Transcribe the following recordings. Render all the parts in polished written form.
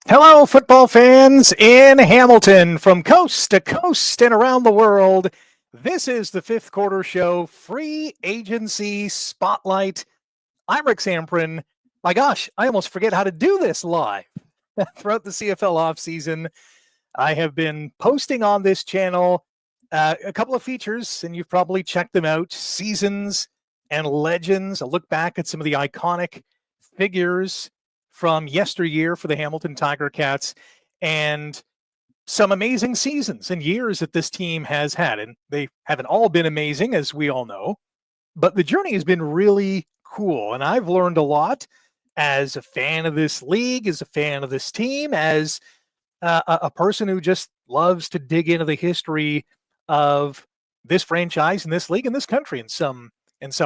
Hello, football fans in Hamilton, from coast to coast and around the world. This is the Fifth Quarter Show Free Agency Spotlight. I'm Rick Zamperin. My gosh, I almost forget how to do this live. Throughout the CFL offseason, I have been posting on this channel a couple of features, and you've probably checked them out. Seasons and legends, a look back at some of the iconic figures from yesteryear for the Hamilton Tiger Cats, and some amazing seasons and years that this team has had. And they haven't all been amazing, as we all know, but the journey has been really cool. And I've learned a lot as a fan of this league, as a fan of this team, as a person who just loves to dig into the history of this franchise and this league and this country in some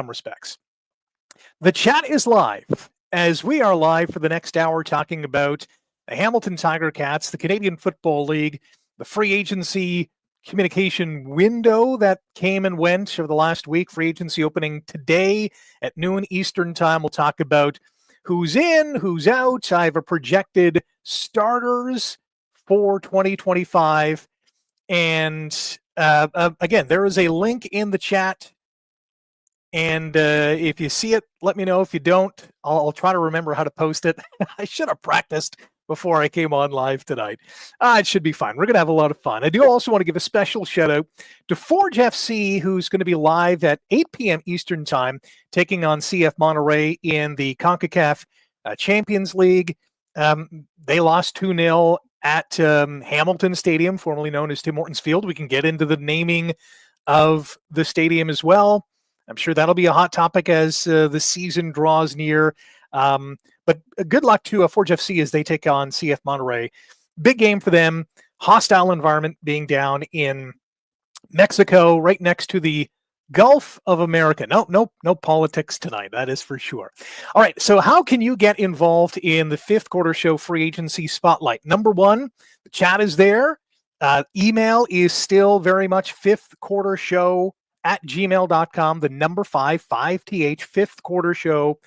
respects. The chat is live, as we are live for the next hour talking about the Hamilton Tiger Cats, the Canadian Football League, the free agency communication window that came and went over the last week. Free agency opening today at noon Eastern time. We'll talk about who's in, who's out. I have a projected starters for 2025. And again, there is a link in the chat. And if you see it, let me know. If you don't, I'll try to remember how to post it. I should have practiced before I came on live tonight. It should be fine. We're going to have a lot of fun. I do also want to give a special shout out to Forge FC, who's going to be live at 8 p.m. Eastern time, taking on CF Monterrey in the CONCACAF Champions League. They lost 2-0 at Hamilton Stadium, formerly known as Tim Hortons Field. We can get into the naming of the stadium as well. I'm sure that'll be a hot topic as the season draws near. But good luck to Forge FC as they take on CF Monterrey. Big game for them. Hostile environment being down in Mexico, right next to the Gulf of America. No politics tonight, that is for sure. All right, so how can you get involved in the Fifth Quarter Show Free Agency Spotlight? Number one, the chat is there. Email is still very much fifthquartershow@gmail.com, the number 5th, Fifth Quarter Show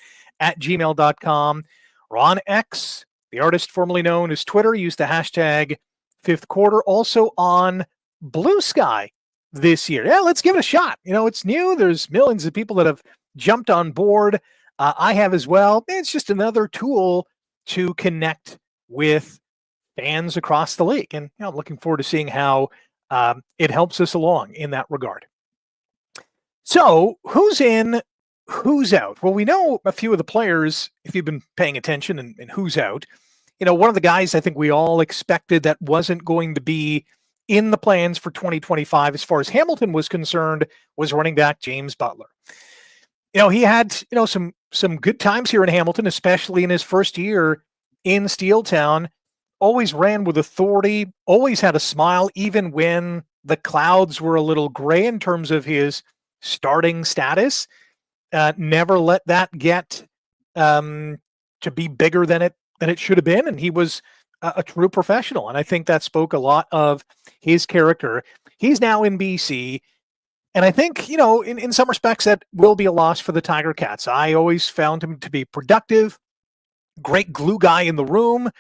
@gmail.com. We're on X, the artist formerly known as Twitter, used the hashtag Fifth Quarter. Also on Blue Sky this year. Yeah, let's give it a shot. You know, it's new. There's millions of people that have jumped on board. I have as well. It's just another tool to connect with fans across the league. And I'm looking forward to seeing how it helps us along in that regard. So who's in, who's out? Well, we know a few of the players, if you've been paying attention, and who's out. You know, one of the guys I think we all expected that wasn't going to be in the plans for 2025 as far as Hamilton was concerned was running back James Butler. You know, he had, some good times here in Hamilton, especially in his first year in Steeltown. Always ran with authority, always had a smile, even when the clouds were a little gray in terms of his starting status. Never let that get to be bigger than it should have been. And he was a true professional. And I think that spoke a lot of his character. He's now in BC. And I think, in some respects, that will be a loss for the Tiger Cats. I always found him to be productive, great glue guy in the room.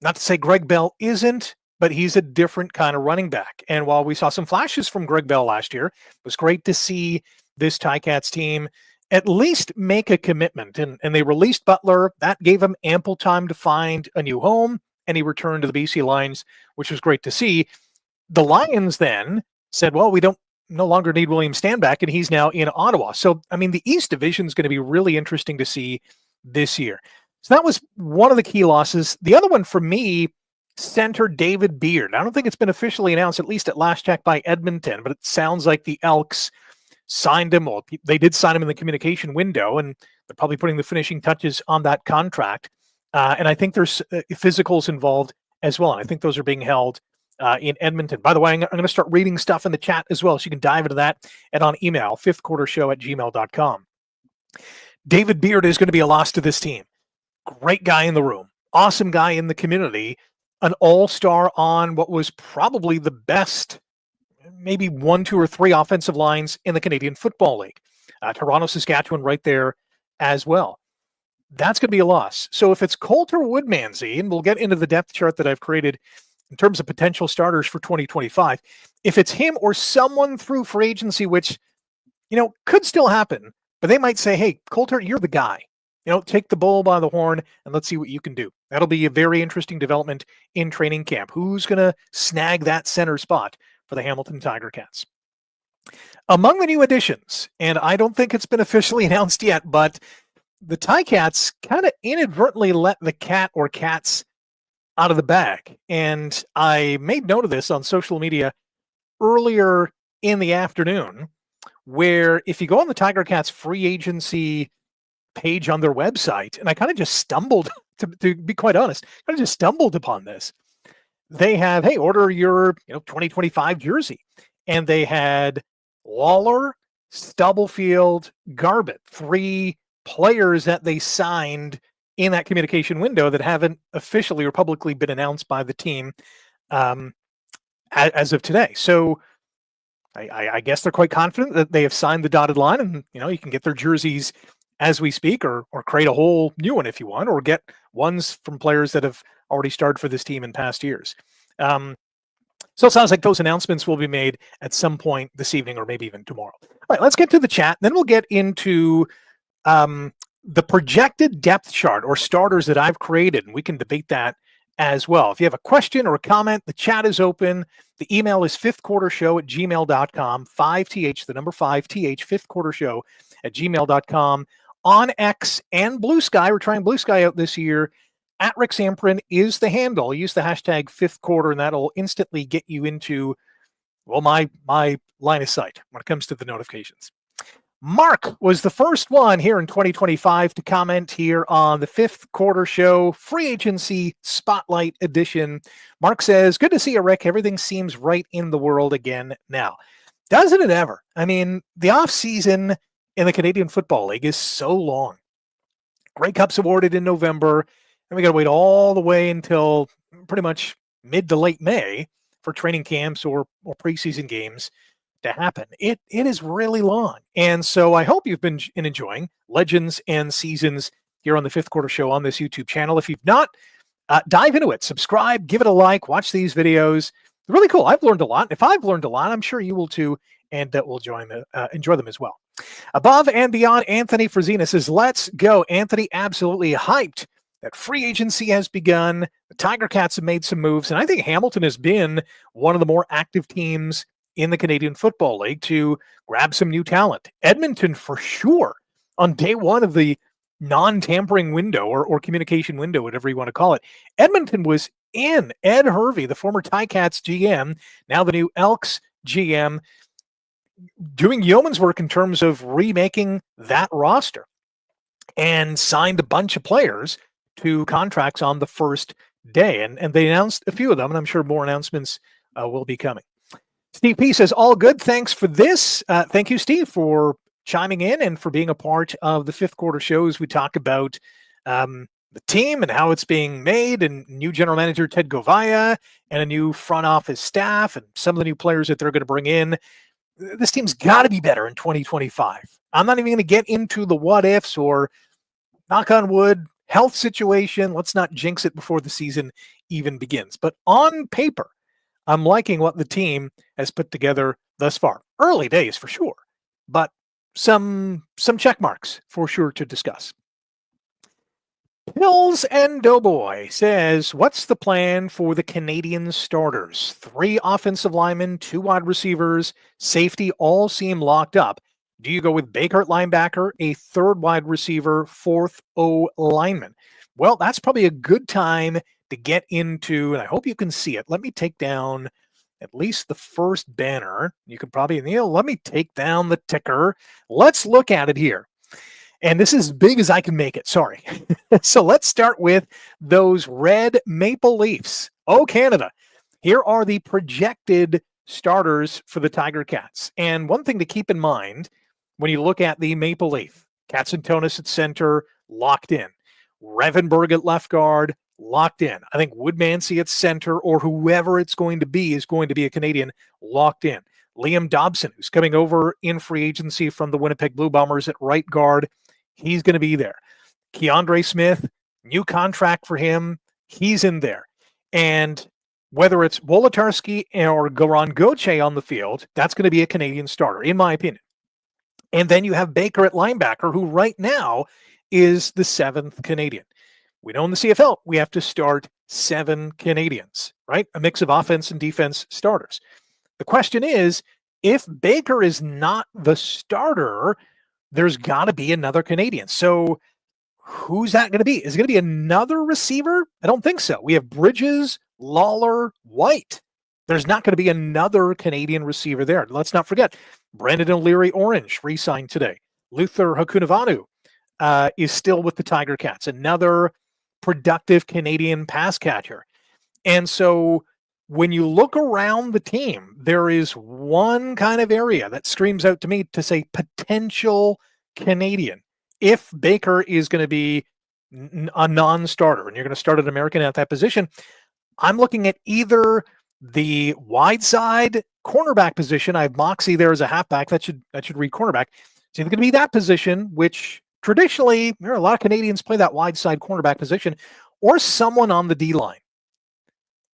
Not to say Greg Bell isn't, but he's a different kind of running back. And while we saw some flashes from Greg Bell last year, it was great to see this Ticats team at least make a commitment. And they released Butler. That gave him ample time to find a new home, and he returned to the BC Lions, which was great to see. The Lions then said, well, we no longer need William Stanback, and he's now in Ottawa. So, the East Division is going to be really interesting to see this year. So that was one of the key losses. The other one for me, center David Beard. I don't think it's been officially announced, at least at last check, by Edmonton, but it sounds like the Elks signed him. Well, they did sign him in the communication window, and they're probably putting the finishing touches on that contract. And I think there's physicals involved as well. And I think those are being held in Edmonton. By the way, I'm going to start reading stuff in the chat as well, so you can dive into that and on email, fifthquartershow@gmail.com. David Beard is going to be a loss to this team. Great guy in the room, awesome guy in the community, an all-star on what was probably the best, maybe 1, 2, or 3 offensive lines in the Canadian Football League. Toronto, Saskatchewan right there as well. that's going to be a loss. So if it's Coulter Woodmansey, and we'll get into the depth chart that I've created in terms of potential starters for 2025, if it's him or someone through free agency, which, could still happen, but they might say, hey, Coulter, you're the guy. Take the bull by the horn and let's see what you can do. That'll be a very interesting development in training camp. Who's going to snag that center spot for the Hamilton Tiger Cats? Among the new additions, and I don't think it's been officially announced yet, but the Ticats kind of inadvertently let the cat or cats out of the bag. And I made note of this on social media earlier in the afternoon, where if you go on the Tiger Cats free agency page on their website, and I kind of just stumbled, to be quite honest, upon this. They have, hey, order your 2025 jersey. And they had Lawler, Stubblefield, Garbutt, 3 players that they signed in that communication window that haven't officially or publicly been announced by the team as of today. So I guess they're quite confident that they have signed the dotted line, and you can get their jerseys as we speak, or create a whole new one if you want, or get ones from players that have already started for this team in past years. So it sounds like those announcements will be made at some point this evening or maybe even tomorrow. All right, let's get to the chat. Then we'll get into the projected depth chart or starters that I've created, and we can debate that as well. If you have a question or a comment, the chat is open. The email is fifthquartershow@gmail.com, 5th, the number 5th, fifthquartershow@gmail.com. On X and Blue Sky, we're trying Blue Sky out this year. At Rick Zamperin is the handle. Use the hashtag fifth quarter, and that'll instantly get you into, my line of sight when it comes to the notifications. Mark was the first one here in 2025 to comment here on the Fifth Quarter Show Free Agency Spotlight Edition. Mark says, good to see you, Rick. Everything seems right in the world again now. Doesn't it ever? I mean, the off-season in the Canadian Football League is so long. Grey Cup's awarded in November, and we got to wait all the way until pretty much mid to late May for training camps or preseason games to happen. It is really long. And so I hope you've been enjoying Legends and Seasons here on the Fifth Quarter Show on this YouTube channel. If you've not, dive into it, subscribe, give it a like, watch these videos. They're really cool. I've learned a lot. If I've learned a lot, I'm sure you will too, and that will enjoy them as well. Above and beyond, Anthony Frazina says, let's go. Anthony, absolutely hyped that free agency has begun. The Tiger Cats have made some moves, and I think Hamilton has been one of the more active teams in the Canadian Football League to grab some new talent. Edmonton, for sure, on day one of the non-tampering window or communication window, whatever you want to call it. Edmonton was in. Ed Hervey, the former Ticats GM, now the new Elks GM, doing yeoman's work in terms of remaking that roster, and signed a bunch of players to contracts on the first day. And they announced a few of them, and I'm sure more announcements will be coming. Steve P says, all good. Thanks for this. Thank you, Steve, for chiming in and for being a part of the Fifth Quarter Shows. We talk about the team and how it's being made, and new general manager Ted Govaya and a new front office staff and some of the new players that they're going to bring in. This team's got to be better in 2025. I'm not even going to get into the what ifs or, knock on wood, health situation. Let's not jinx it before the season even begins. But on paper, I'm liking what the team has put together thus far. Early days for sure, but some check marks for sure to discuss. Pills and Doughboy says, what's the plan for the Canadian starters? 3 offensive linemen, 2 wide receivers, safety all seem locked up. Do you go with Baker at linebacker, a 3rd wide receiver, 4th O lineman? Well, that's probably a good time to get into, and I hope you can see it. Let me take down at least the first banner. You could probably, let me take down the ticker. Let's look at it here. And this is as big as I can make it. Sorry. So let's start with those red Maple Leafs. Oh, Canada. Here are the projected starters for the Tiger Cats. And one thing to keep in mind when you look at the Maple Leaf, Katsantonis at center, locked in. Revenberg at left guard, locked in. I think Woodmansey at center, or whoever it's going to be, is going to be a Canadian, locked in. Liam Dobson, who's coming over in free agency from the Winnipeg Blue Bombers at right guard, he's going to be there. Keandre Smith, new contract for him. He's in there. And whether it's Wolodarski or Goran Goche on the field, that's going to be a Canadian starter, in my opinion. And then you have Baker at linebacker, who right now is the 7th Canadian. We know in the CFL, we have to start 7 Canadians, right? A mix of offense and defense starters. The question is, if Baker is not the starter, there's got to be another Canadian. So who's that going to be? Is it going to be another receiver? I don't think so. We have Bridges, Lawler, White. There's not going to be another Canadian receiver there. Let's not forget, Brandon O'Leary Orange re-signed today. Luther Hakunavanu is still with the Tiger Cats, another productive Canadian pass catcher. And so when you look around the team, there is one kind of area that screams out to me to say potential Canadian. If Baker is going to be a non-starter and you're going to start an American at that position, I'm looking at either the wide side cornerback position. I have Moxie there as a halfback. That should read cornerback. It's either going to be that position, which traditionally, there are a lot of Canadians play that wide side cornerback position, or someone on the D-line.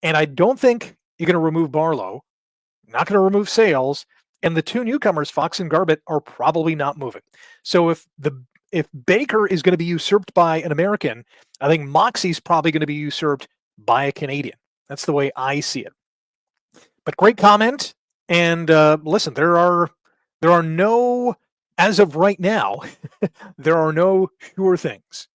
And I don't think you're going to remove Barlow, not going to remove Sales, and the two newcomers, Fox and Garbett, are probably not moving. So if Baker is going to be usurped by an American, I think Moxie's probably going to be usurped by a Canadian. That's the way I see it. But great comment. And listen, there are no, as of right now, there are no sure things.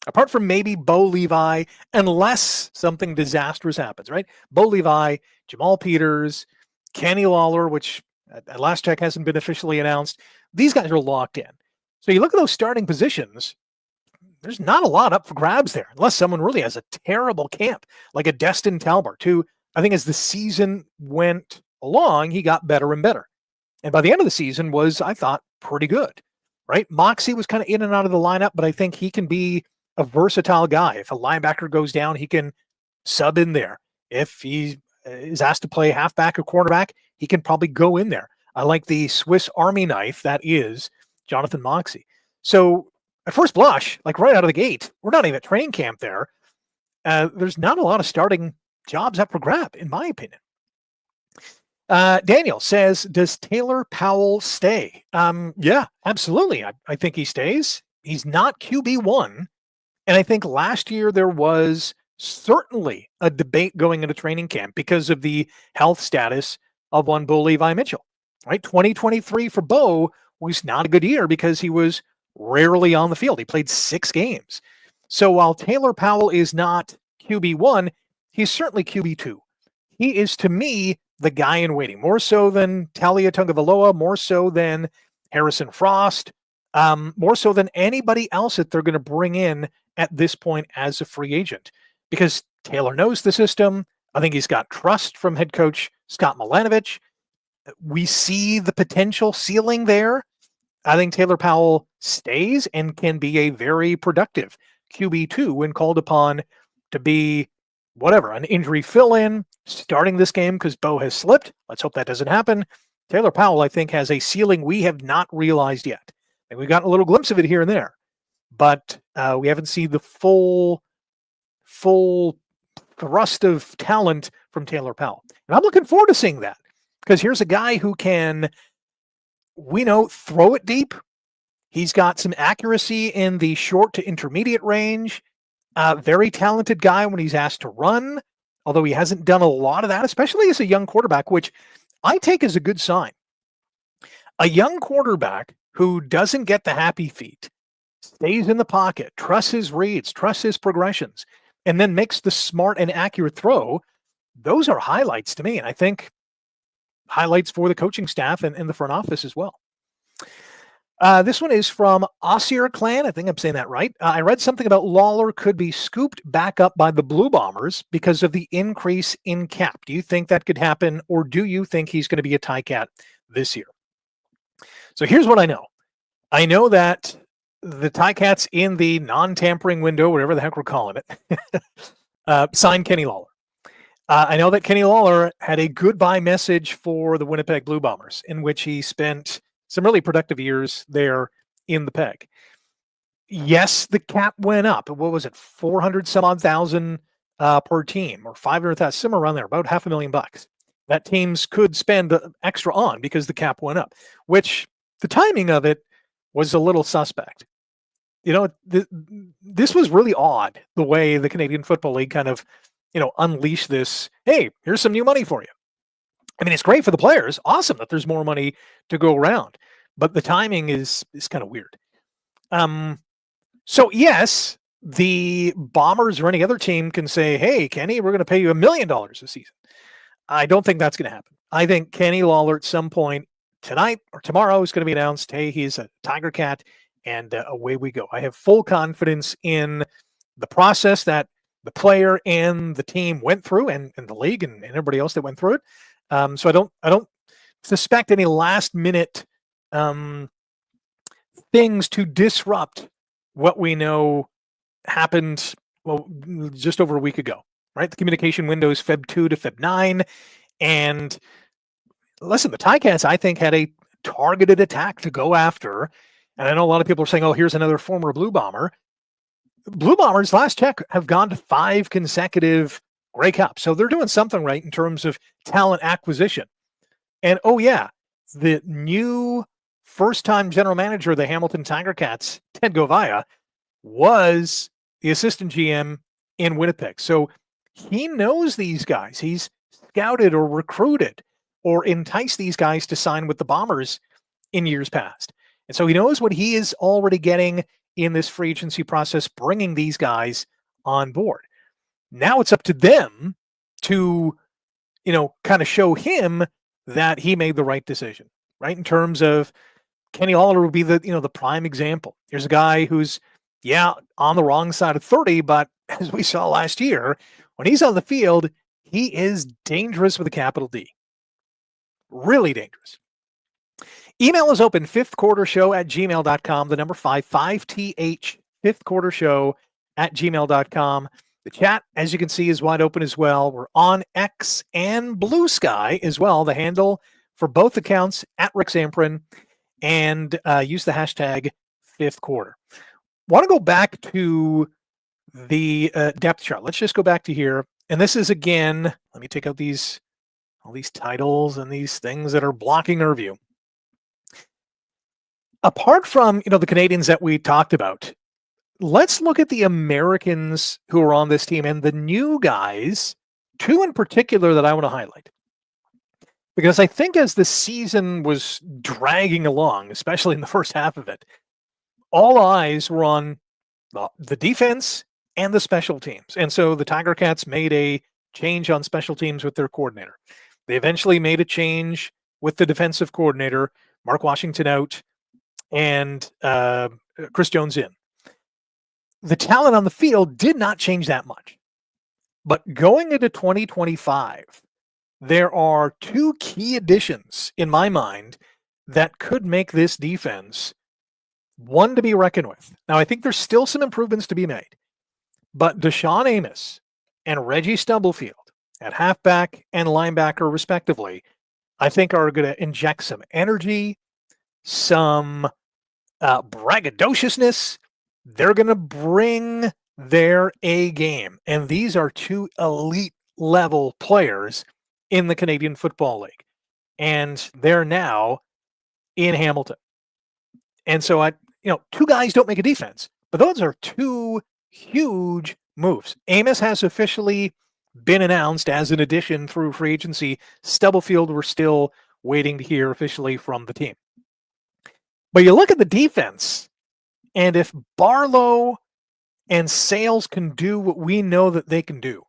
Apart from maybe Bo Levi, unless something disastrous happens, right? Bo Levi, Jamal Peters, Kenny Lawler, which at last check hasn't been officially announced. These guys are locked in. So you look at those starting positions, there's not a lot up for grabs there, unless someone really has a terrible camp, like a Destin Talbert, who I think as the season went along, he got better and better. And by the end of the season was, I thought, pretty good, right? Moxie was kind of in and out of the lineup, but I think he can be a versatile guy. If a linebacker goes down, he can sub in there. If he is asked to play halfback or cornerback, he can probably go in there. I like the Swiss Army knife that is Jonathan Moxie. So at first blush, like right out of the gate, we're not even at training camp there. There's not a lot of starting jobs up for grab, in my opinion. Daniel says, does Taylor Powell stay? Yeah, absolutely. I think he stays. He's not QB1. And I think last year there was certainly a debate going into training camp because of the health status of one Bo Levi Mitchell, right? 2023 for Bo was not a good year because he was rarely on the field. He played 6 games. So while Taylor Powell is not QB1, he's certainly QB2. He is, to me, the guy in waiting, more so than Talia Tungavaloa, more so than Harrison Frost, more so than anybody else that they're going to bring in at this point as a free agent, because Taylor knows the system. I think he's got trust from head coach Scott Milanovich. We see the potential ceiling there. I think Taylor Powell stays and can be a very productive QB2 when called upon to be whatever, an injury fill-in, starting this game because Bo has slipped. Let's hope that doesn't happen. Taylor Powell, I think, has a ceiling we have not realized yet. And we've gotten a little glimpse of it here and there, but we haven't seen the full thrust of talent from Taylor Powell. And I'm looking forward to seeing that, because here's a guy who can, we know, throw it deep. He's got some accuracy in the short to intermediate range. Very talented guy when he's asked to run, although he hasn't done a lot of that, especially as a young quarterback, which I take as a good sign. A young quarterback who doesn't get the happy feet, stays in the pocket, trusts his reads, trusts his progressions, and then makes the smart and accurate throw, those are highlights to me. And I think highlights for the coaching staff and the front office as well. This one is from Ossier Clan. I think I'm saying that right. I read something about Lawler could be scooped back up by the Blue Bombers because of the increase in cap. Do you think that could happen, or do you think he's going to be a Ticat this year? So here's what I know. I know that the Ticats in the non-tampering window, whatever the heck we're calling it, signed Kenny Lawler. I know that Kenny Lawler had a goodbye message for the Winnipeg Blue Bombers, in which he spent some really productive years there in the Peg. Yes, the cap went up. What was it, 400 some odd thousand per team, or 500,000, somewhere around there, about $500,000 that teams could spend extra on because the cap went up, which the timing of it was a little suspect. This was really odd, the way the Canadian Football League kind of, unleashed this, hey, here's some new money for you. I mean, it's great for the players. Awesome that there's more money to go around. But the timing is kind of weird. So, yes, the Bombers or any other team can say, hey, Kenny, we're going to pay you $1 million this season. I don't think that's going to happen. I think Kenny Lawler at some point tonight or tomorrow is going to be announced, hey, he's a Tiger Cat, and away we go. I have full confidence in the process that the player and the team went through, and the league and everybody else that went through it. So I don't suspect any last minute things to disrupt what we know happened, well, just over a week ago, right? The communication window is Feb 2 to Feb 9. And listen, the Ticats, I think, had a targeted attack to go after. And I know a lot of people are saying, oh, here's another former Blue Bomber. Blue Bombers, last check, have gone to 5 consecutive Grey Cups. So they're doing something right in terms of talent acquisition. And, oh, yeah, the new first-time general manager of the Hamilton Tiger Cats, Ted Govaya, was the assistant GM in Winnipeg. So he knows these guys. He's scouted or recruited or enticed these guys to sign with the Bombers in years past. And so he knows what he is already getting in this free agency process, bringing these guys on board. Now it's up to them to, kind of show him that he made the right decision, right? In terms of Kenny Lawler would be the prime example. Here's a guy who's, on the wrong side of 30, but as we saw last year, when he's on the field, he is dangerous with a capital D. Really dangerous. Email is open, fifthquartershow@gmail.com, the number 5th, fifthquartershow@gmail.com. The chat, as you can see, is wide open as well. We're on X and Blue Sky as well. The handle for both accounts at Rick Zamperin, and use the hashtag #5thquarter. Want to go back to the depth chart. Let's just go back to here. And this is, again, let me take out all these titles and these things that are blocking our view. Apart from, the Canadians that we talked about, let's look at the Americans who are on this team and the new guys, 2 in particular that I want to highlight. Because I think as the season was dragging along, especially in the first half of it, all eyes were on the defense and the special teams. And so the Tiger Cats made a change on special teams with their coordinator. They eventually made a change with the defensive coordinator, Mark Washington out, and Chris Jones in. The talent on the field did not change that much. But going into 2025, there are 2 key additions in my mind that could make this defense one to be reckoned with. Now, I think there's still some improvements to be made, but Deshaun Amos and Reggie Stubblefield at halfback and linebacker, respectively, I think are going to inject some energy, some braggadociousness. They're going to bring their A game. And these are 2 elite level players in the Canadian Football League. And they're now in Hamilton. And so 2 guys don't make a defense, but those are 2 huge moves. Amos has officially been announced as an addition through free agency. Stubblefield, we're still waiting to hear officially from the team. But you look at the defense, and if Barlow and Sales can do what we know that they can do,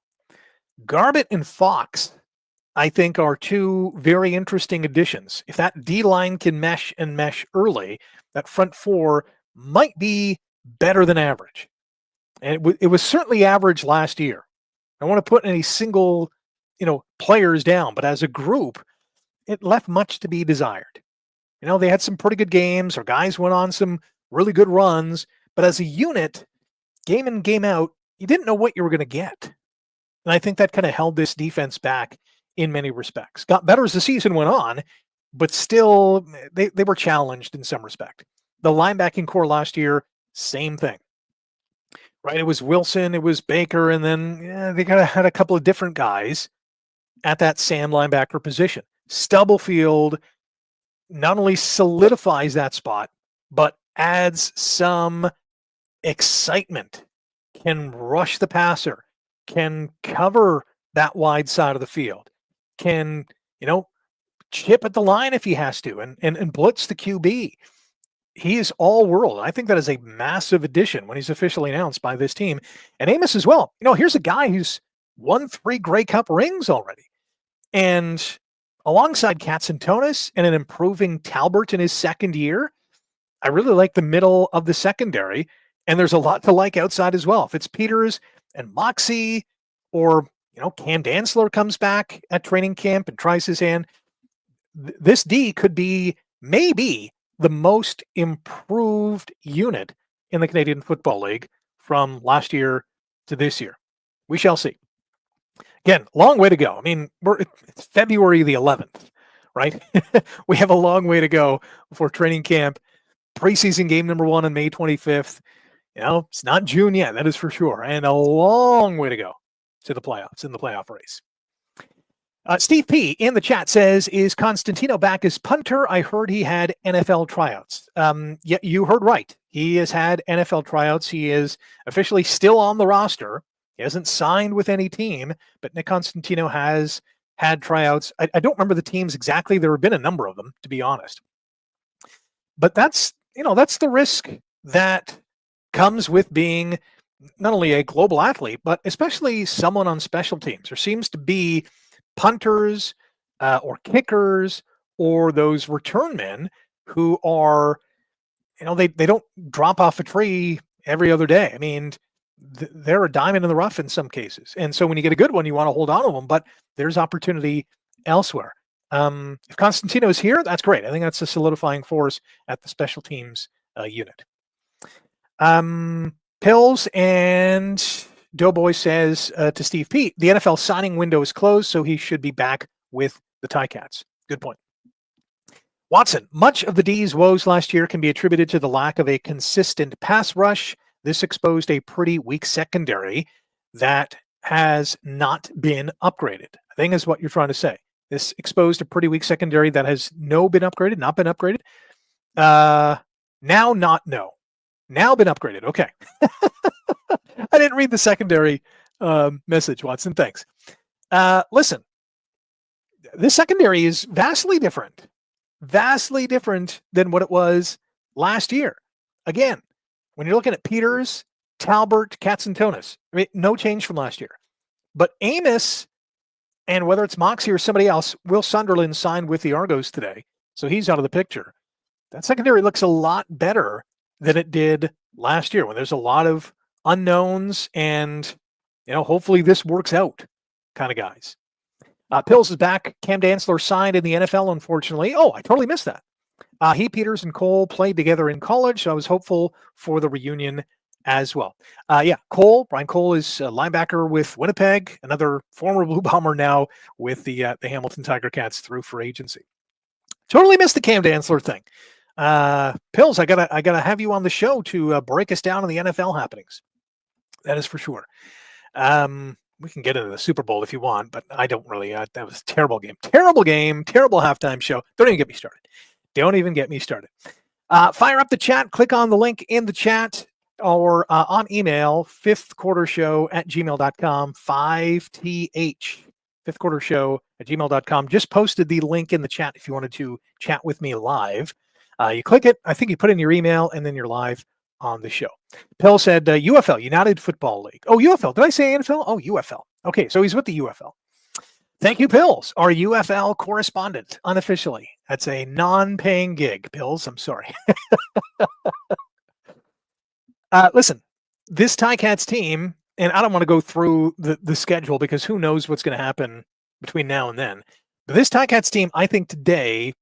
Garbett and Fox, I think, are 2 very interesting additions. If that D-line can mesh early, that front 4 might be better than average. And it was certainly average last year. I don't want to put any single, players down, but as a group, it left much to be desired. They had some pretty good games, or guys went on some really good runs, but as a unit, game in, game out, you didn't know what you were going to get. And I think that kind of held this defense back in many respects. Got better as the season went on, but still, they were challenged in some respect. The linebacking core last year same thing. Right? It was Wilson, it was Baker, and then they kind of had a couple of different guys at that Sam linebacker position. Stubblefield not only solidifies that spot, but adds some excitement, can rush the passer, can cover that wide side of the field, can, chip at the line if he has to and blitz the QB. He is all world. I think that is a massive addition when he's officially announced by this team. And Amos as well. Here's a guy who's won 3 Grey Cup rings already. And alongside Katsantonis and an improving Talbert in his second year, I really like the middle of the secondary. And there's a lot to like outside as well. If it's Peters and Moxie, or, Cam Dantzler comes back at training camp and tries his hand, this D could be maybe the most improved unit in the Canadian Football League from last year to this year. We shall see. Again, long way to go. I mean, it's February the 11th, right? We have a long way to go before training camp. Preseason game number 1 on May 25th. It's not June yet, that is for sure. And a long way to go to the playoffs, in the playoff race. Steve P. in the chat says, is Constantino back as punter? I heard he had NFL tryouts. Yeah, you heard right. He has had NFL tryouts. He is officially still on the roster. He hasn't signed with any team, but Nick Constantino has had tryouts. I don't remember the teams exactly. There have been a number of them, to be honest. But that's the risk that comes with being not only a global athlete, but especially someone on special teams. There seems to be punters or kickers or those return men who are, they don't drop off a tree every other day. I mean, they're a diamond in the rough in some cases. And so when you get a good one, you want to hold on to them, but there's opportunity elsewhere. If Constantino is here, that's great. I think that's a solidifying force at the special teams unit. Pills and Doughboy says to Steve P, the NFL signing window is closed, so he should be back with the Ticats. Good point. Watson, much of the D's woes last year can be attributed to the lack of a consistent pass rush. This exposed a pretty weak secondary that has not been upgraded. I think is what you're trying to say. This exposed a pretty weak secondary that has not been upgraded. Now been upgraded. Okay. I didn't read the secondary message, Watson. Thanks. Listen, this secondary is vastly different than what it was last year. Again, when you're looking at Peters, Talbert, Katsantonis, no change from last year. But Amos, and whether it's Moxie or somebody else, Will Sunderland signed with the Argos today, so he's out of the picture. That secondary looks a lot better than it did last year when there's a lot of unknowns and, hopefully this works out kind of guys. Pills is back. Cam Dantzler signed in the NFL, unfortunately. Oh, I totally missed that. He, Peters, and Cole played together in college, so I was hopeful for the reunion as well. Brian Cole is a linebacker with Winnipeg, another former Blue Bomber now with the Hamilton Tiger Cats through for agency. Totally missed the Cam Dantzler thing. Pills, I gotta have you on the show to break us down on the NFL happenings. That is for sure. We can get into the Super Bowl if you want, but I don't really. That was a terrible game. Terrible halftime show. Don't even get me started. Fire up the chat. Click on the link in the chat or on email, fifthquartershow@gmail.com, 5th, fifthquartershow@gmail.com. Just posted the link in the chat if you wanted to chat with me live. You click it. I think you put in your email, and then you're live on the show. Pill said UFL, United Football League. Oh, UFL. Did I say NFL? Oh, UFL. Okay, so he's with the UFL. Thank you, Pills, our UFL correspondent, unofficially. That's a non-paying gig, Pills. I'm sorry. Listen, this Ticats team, and I don't want to go through the schedule because who knows what's going to happen between now and then. But this Ticats team, I think today,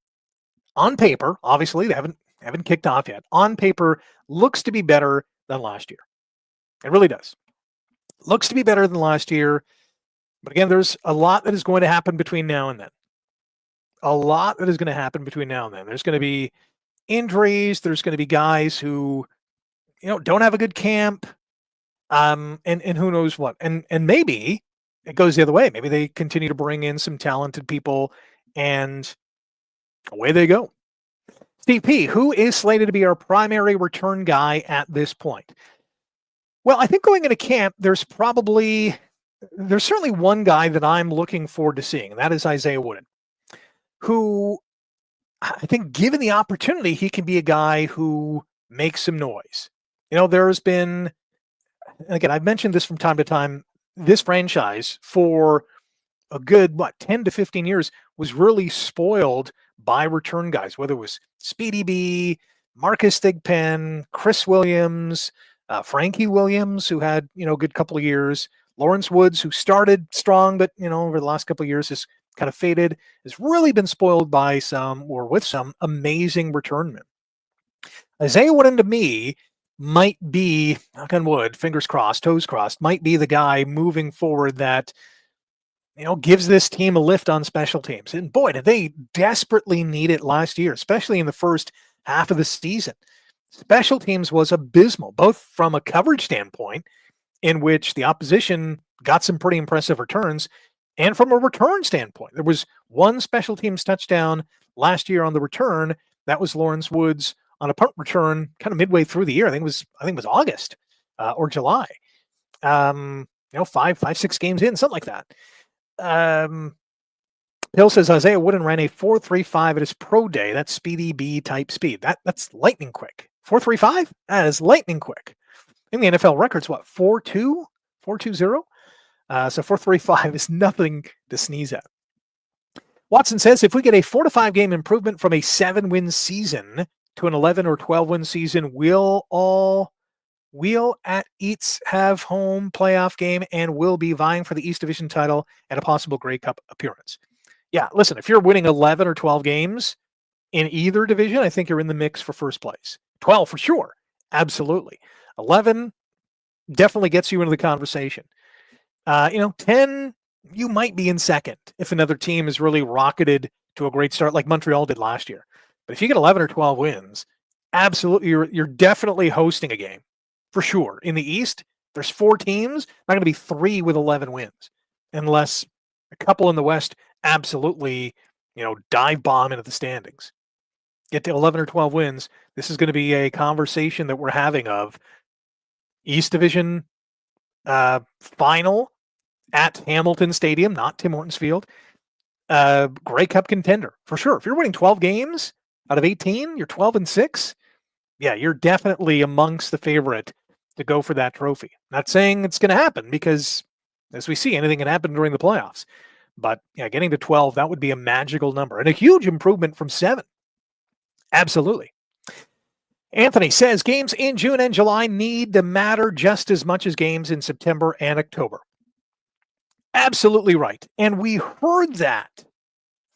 on paper, obviously they haven't kicked off yet. On paper, looks to be better than last year. It really does. Looks to be better than last year. But again, there's a lot that is going to happen between now and then. There's going to be injuries. There's going to be guys who don't have a good camp, and who knows what. And maybe it goes the other way. Maybe they continue to bring in some talented people, and away they go. Steve P., who is slated to be our primary return guy at this point? Well, I think going into camp, there's certainly one guy that I'm looking forward to seeing, and that is Isaiah Wooden, who I think given the opportunity, he can be a guy who makes some noise. There's been, again, I've mentioned this from time to time, this franchise for a good, 10 to 15 years was really spoiled by return guys, whether it was Speedy B, Marcus Thigpen, Chris Williams, Frankie Williams, who had, a good couple of years, Lawrence Woods, who started strong, but, over the last couple of years has kind of faded, has really been spoiled by with some amazing return men. Isaiah Wooden, to me, might be, knock on wood, fingers crossed, toes crossed, might be the guy moving forward that, gives this team a lift on special teams. And boy, did they desperately need it last year, especially in the first half of the season. Special teams was abysmal, both from a coverage standpoint, in which the opposition got some pretty impressive returns, and from a return standpoint. There was one special teams touchdown last year on the return. That was Lawrence Woods on a punt return kind of midway through the year. I think it was August or July. 6 games in, something like that. Bill says Isaiah Wooden ran a 4.35 at his pro day. That's Speedy B type speed. That's lightning quick. 4.35? That is lightning quick. I think the NFL record's 4.2? 4.20? So 4.35 is nothing to sneeze at. Watson says if we get a 4 to 5 game improvement from a 7-win season to an 11 or 12-win season, we'll at Eats have home playoff game and will be vying for the East Division title and a possible Grey Cup appearance. Yeah, listen, if you're winning 11 or 12 games in either division, I think you're in the mix for first place. 12 for sure. Absolutely. 11 definitely gets you into the conversation. 10, you might be in second if another team is really rocketed to a great start like Montreal did last year. But if you get 11 or 12 wins, absolutely, you're definitely hosting a game for sure. In the East, there's 4 teams, not going to be 3 with 11 wins, unless a couple in the West absolutely, dive bomb into the standings. Get to 11 or 12 wins, this is going to be a conversation that we're having of East Division final at Hamilton Stadium, not Tim Hortons Field. Grey Cup contender for sure. If you're winning 12 games out of 18, you're 12-6. Yeah, you're definitely amongst the favorite to go for that trophy. Not saying it's going to happen because, as we see, anything can happen during the playoffs. But yeah, getting to 12, that would be a magical number and a huge improvement from 7. Absolutely. Anthony says games in June and July need to matter just as much as games in September and October. Absolutely right. And we heard that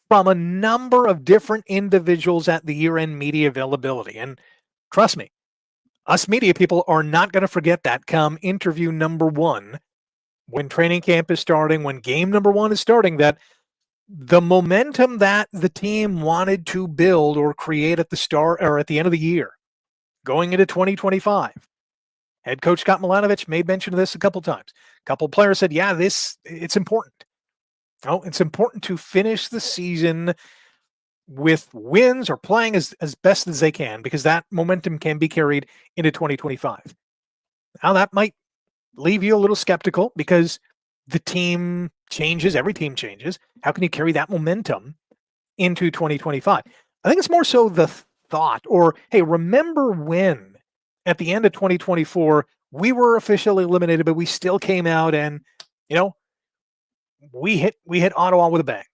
from a number of different individuals at the year-end media availability. And trust me, us media people are not going to forget that come interview number 1, when training camp is starting, when game number 1 is starting, that the momentum that the team wanted to build or create at the start or at the end of the year, going into 2025. Head coach Scott Milanovich made mention of this a couple times. A couple players said, yeah, it's important. It's important to finish the season with wins or playing as best as they can, because that momentum can be carried into 2025. Now that might leave you a little skeptical because the team changes, every team changes. How can you carry that momentum into 2025? I think it's more so the thought, or, hey, remember when at the end of 2024, we were officially eliminated, but we still came out and, we hit Ottawa with a bang.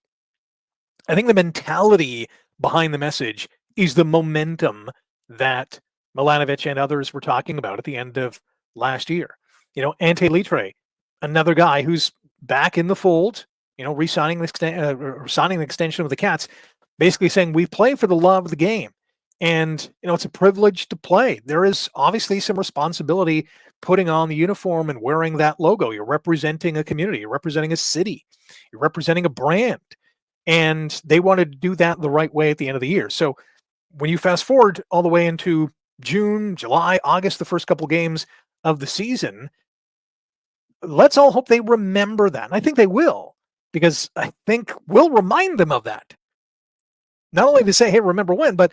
I think the mentality behind the message is the momentum that Milanovich and others were talking about at the end of last year. Ante Litre, another guy who's back in the fold, signing the extension with the Cats, basically saying we play for the love of the game. And, it's a privilege to play. There is obviously some responsibility putting on the uniform and wearing that logo. You're representing a community. You're representing a city. You're representing a brand. And they wanted to do that the right way at the end of the year. So when you fast forward all the way into June, July, August, the first couple games of the season. Let's all hope they remember that. And I think they will, because I think we'll remind them of that. Not only to say, hey, remember when, but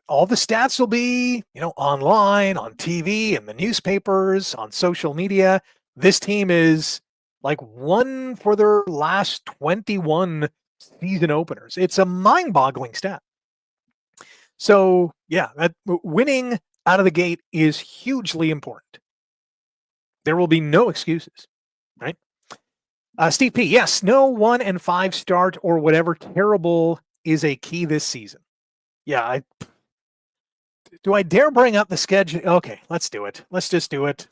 all the stats will be, online, on TV, in the newspapers, on social media. This team is like one for their last 21 season openers. It's a mind-boggling stat. So, yeah, winning out of the gate is hugely important. There will be no excuses, right? Steve P, yes, no 1 and 5 start or whatever terrible is a key this season. Yeah, do I dare bring up the schedule? Okay, let's do it. Let's just do it.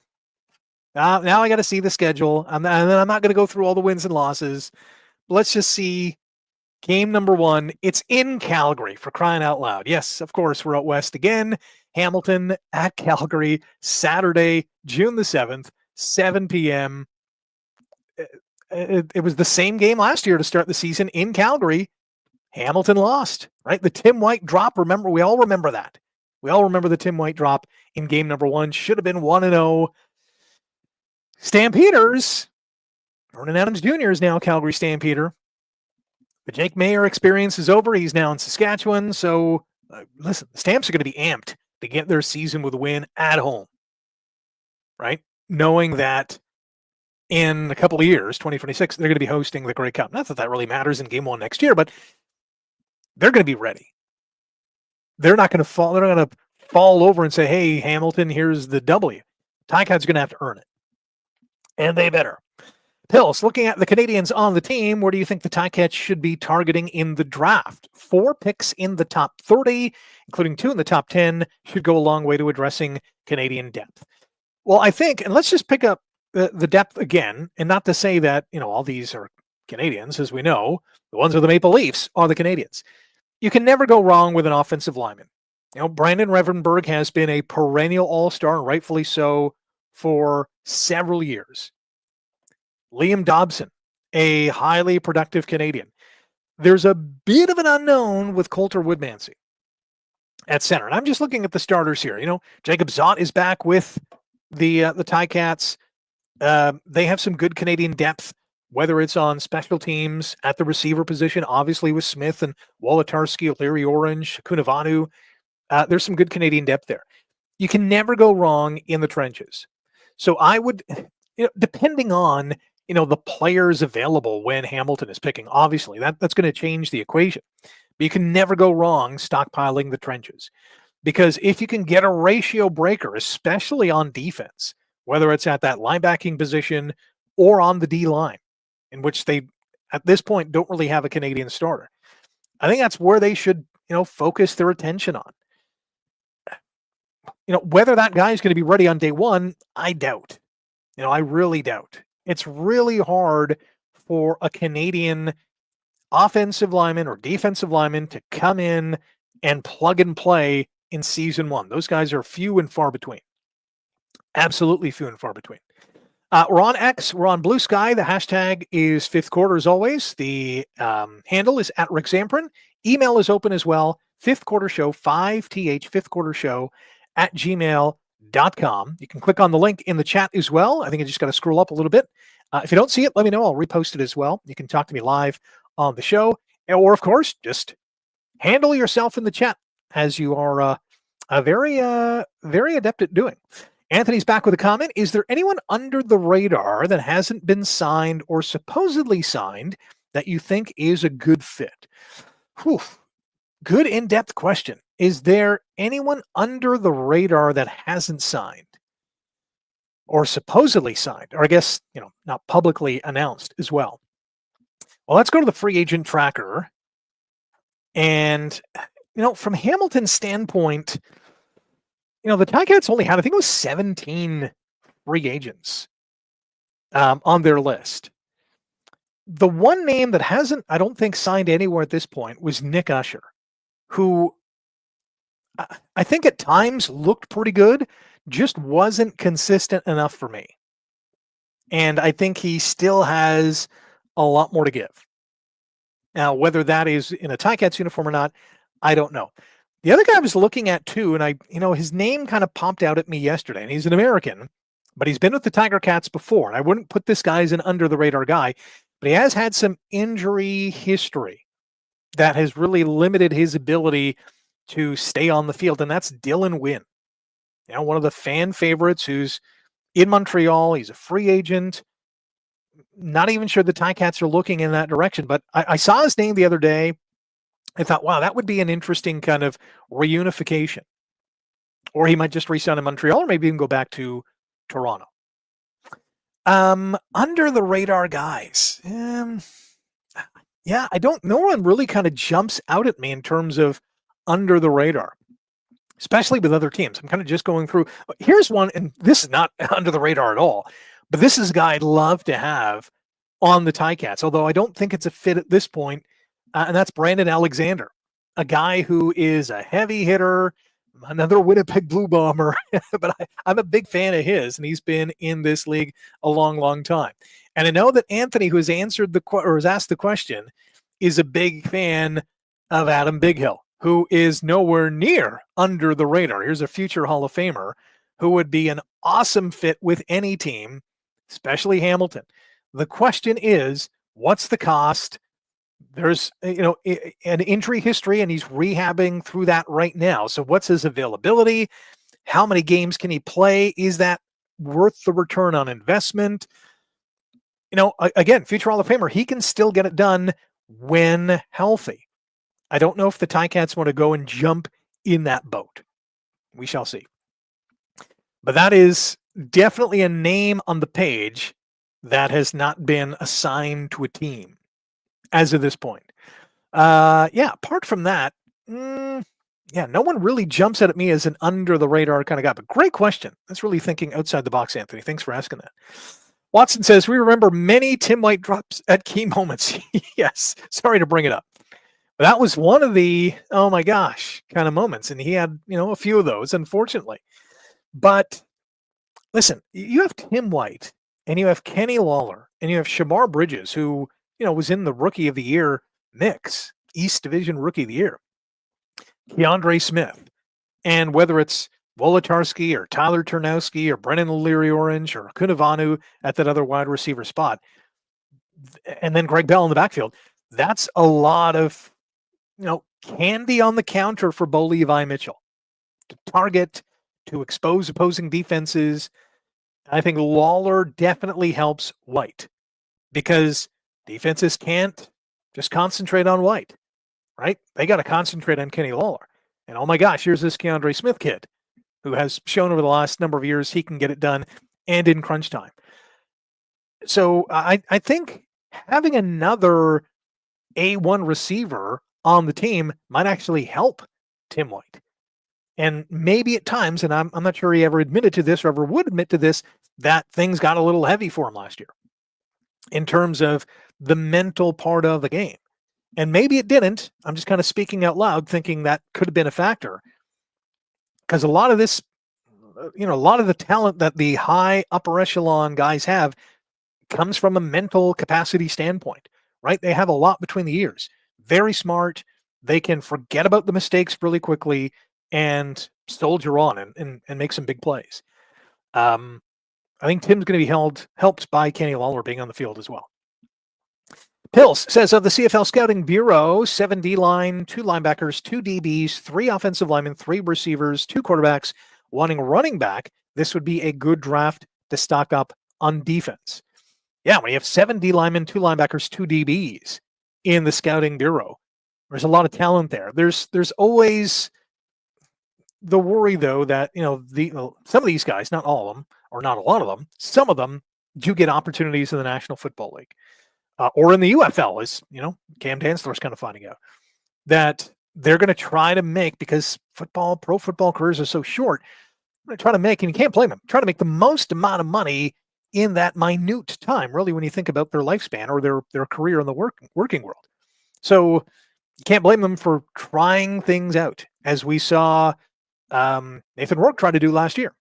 Now I got to see the schedule. And then I'm not going to go through all the wins and losses. Let's just see game number 1. It's in Calgary, for crying out loud. Yes, of course, we're out west again. Hamilton at Calgary, Saturday, June the 7th, 7 p.m. It was the same game last year to start the season in Calgary. Hamilton lost, right? The Tim White drop. Remember, we all remember that. We all remember the Tim White drop in game number 1. Should have been 1-0. Stampeders. Vernon Adams Jr. is now Calgary Stampeder. The Jake Mayer experience is over. He's now in Saskatchewan. So, listen, the Stamps are going to be amped to get their season with a win at home, right? Knowing that in a couple of years, 2026, they're going to be hosting the Grey Cup. Not that that really matters in game 1 next year, but they're going to be ready. They're not going to fall. They're not going to fall over and say, "Hey, Hamilton, here's the W." Ticats going to have to earn it, and they better. Pills, looking at the Canadians on the team, where do you think the Ticats should be targeting in the draft? 4 picks in the top 30, including 2 in the top 10, should go a long way to addressing Canadian depth. Well, I think, and let's just pick up the depth again, and not to say that all these are Canadians, as we know, the ones with the Maple Leafs are the Canadians. You can never go wrong with an offensive lineman. Brandon Revenberg has been a perennial all-star, and rightfully so, for several years. Liam Dobson, a highly productive Canadian. There's a bit of an unknown with Coulter Woodmansey at center. And I'm just looking at the starters here. Jacob Zott is back with the Ticats. They have some good Canadian depth, whether it's on special teams, at the receiver position, obviously with Smith and Wolotarski, Larry Orange, Kunavanu. There's some good Canadian depth there. You can never go wrong in the trenches. So I would, depending on, the players available when Hamilton is picking, obviously that's going to change the equation. But you can never go wrong stockpiling the trenches. Because if you can get a ratio breaker, especially on defense, whether it's at that linebacking position or on the D line, in which they, at this point, don't really have a Canadian starter, I think that's where they should, focus their attention on. Whether that guy is going to be ready on day 1, I doubt. I really doubt. It's really hard for a Canadian offensive lineman or defensive lineman to come in and plug and play in season 1. Those guys are few and far between. Absolutely few and far between. We're on X. We're on Blue Sky. The hashtag is 5th quarter as always. The handle is at Rick Zamperin. Email is open as well. 5th quarter show, 5th, 5th quarter show at gmail.com. You can click on the link in the chat as well. I think I just got to scroll up a little bit. If you don't see it, let me know. I'll repost it as well. You can talk to me live on the show. Or, of course, just handle yourself in the chat, as you are very adept at doing. Anthony's back with a comment. Is there anyone under the radar that hasn't been signed or supposedly signed that you think is a good fit? Whew. Good in-depth question. Is there anyone under the radar that hasn't signed or supposedly signed, or I guess, not publicly announced as well? Well, let's go to the free agent tracker. And, from Hamilton's standpoint, the Ticats only had, I think it was 17 free agents on their list. The one name that hasn't, I don't think, signed anywhere at this point was Nick Usher, who I think at times looked pretty good, just wasn't consistent enough for me. And I think he still has a lot more to give. Now, whether that is in a Ticats uniform or not, I don't know. The other guy I was looking at too, and his name kind of popped out at me yesterday, and he's an American, but he's been with the Tiger Cats before. And I wouldn't put this guy as an under the radar guy, but he has had some injury history that has really limited his ability to stay on the field, and that's Dylan Wynn. One of the fan favorites who's in Montreal. He's a free agent. Not even sure the Ticats are looking in that direction, but I saw his name the other day. I thought, wow, that would be an interesting kind of reunification. Or he might just re-sign in Montreal, or maybe even go back to Toronto. Under the radar guys. Yeah, I don't. No one really kind of jumps out at me in terms of under the radar, especially with other teams. I'm kind of just going through. Here's one, and this is not under the radar at all, but this is a guy I'd love to have on the Ticats, although I don't think it's a fit at this point, and that's Brandon Alexander, a guy who is a heavy hitter, another Winnipeg Blue Bomber, but I'm a big fan of his, and he's been in this league a long, long time. And I know that Anthony, who has asked the question, is a big fan of Adam Bighill, who is nowhere near under the radar. Here's a future Hall of Famer who would be an awesome fit with any team, especially Hamilton. The question is, what's the cost? There's, an injury history, and he's rehabbing through that right now. So what's his availability? How many games can he play? Is that worth the return on investment? Again, future Hall of Famer, he can still get it done when healthy. I don't know if the Ticats want to go and jump in that boat. We shall see. But that is definitely a name on the page that has not been assigned to a team as of this point. Apart from that, no one really jumps out at me as an under the radar kind of guy, but great question. That's really thinking outside the box, Anthony. Thanks for asking that. Watson says, we remember many Tim White drops at key moments. Yes, sorry to bring it up. But that was one of the, oh my gosh, kind of moments. And he had, a few of those, unfortunately. But listen, you have Tim White, and you have Kenny Lawler, and you have Shamar Bridges, who, was in the Rookie of the Year mix, East Division Rookie of the Year. Keandre Smith. And whether it's Wolotarski or Tyler Turnowski or Brennan O'Leary-Orange or Kunavanu at that other wide receiver spot, and then Greg Bell in the backfield, that's a lot of, candy on the counter for Bo Levi Mitchell to target, to expose opposing defenses. I think Lawler definitely helps White because defenses can't just concentrate on White, right? They got to concentrate on Kenny Lawler. And oh my gosh, here's this Keandre Smith kid who has shown over the last number of years he can get it done and in crunch time. So I think having another A1 receiver on the team might actually help Tim White. And maybe at times, and I'm not sure he ever admitted to this or ever would admit to this, that things got a little heavy for him last year in terms of the mental part of the game. And maybe it didn't. I'm just kind of speaking out loud, thinking that could have been a factor. Because a lot of this, a lot of the talent that the high upper echelon guys have comes from a mental capacity standpoint, right? They have a lot between the ears. Very smart. They can forget about the mistakes really quickly and soldier on and make some big plays. I think Tim's going to be helped by Kenny Lawler being on the field as well. Pills says, of the CFL Scouting Bureau, 7 D-line, 2 linebackers, 2 DBs, 3 offensive linemen, 3 receivers, 2 quarterbacks, 1 running back, this would be a good draft to stock up on defense. Yeah, when you have 7 D-linemen, 2 linebackers, 2 DBs in the Scouting Bureau, there's a lot of talent there. There's always the worry, though, that, some of these guys, not all of them, or not a lot of them, some of them do get opportunities in the National Football League. Or in the UFL, as Cam Dantzler's kind of finding out, that they're going to try to make, because pro football careers are so short, they're going to try to make, and you can't blame them, try to make the most amount of money in that minute time, really, when you think about their lifespan or their career in the working world. So you can't blame them for trying things out, as we saw Nathan Rourke try to do last year,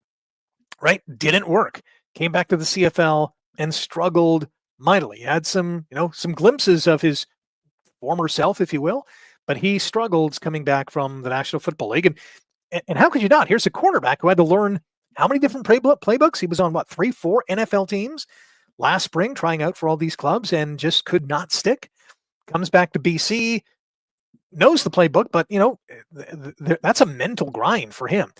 right? Didn't work. Came back to the CFL and struggled mightily. He had some glimpses of his former self, if you will, but he struggled coming back from the National Football League. And how could you not? Here's a quarterback who had to learn how many different playbooks. He was on, 3-4 NFL teams last spring, trying out for all these clubs and just could not stick. Comes back to BC, knows the playbook, but, that's a mental grind for him.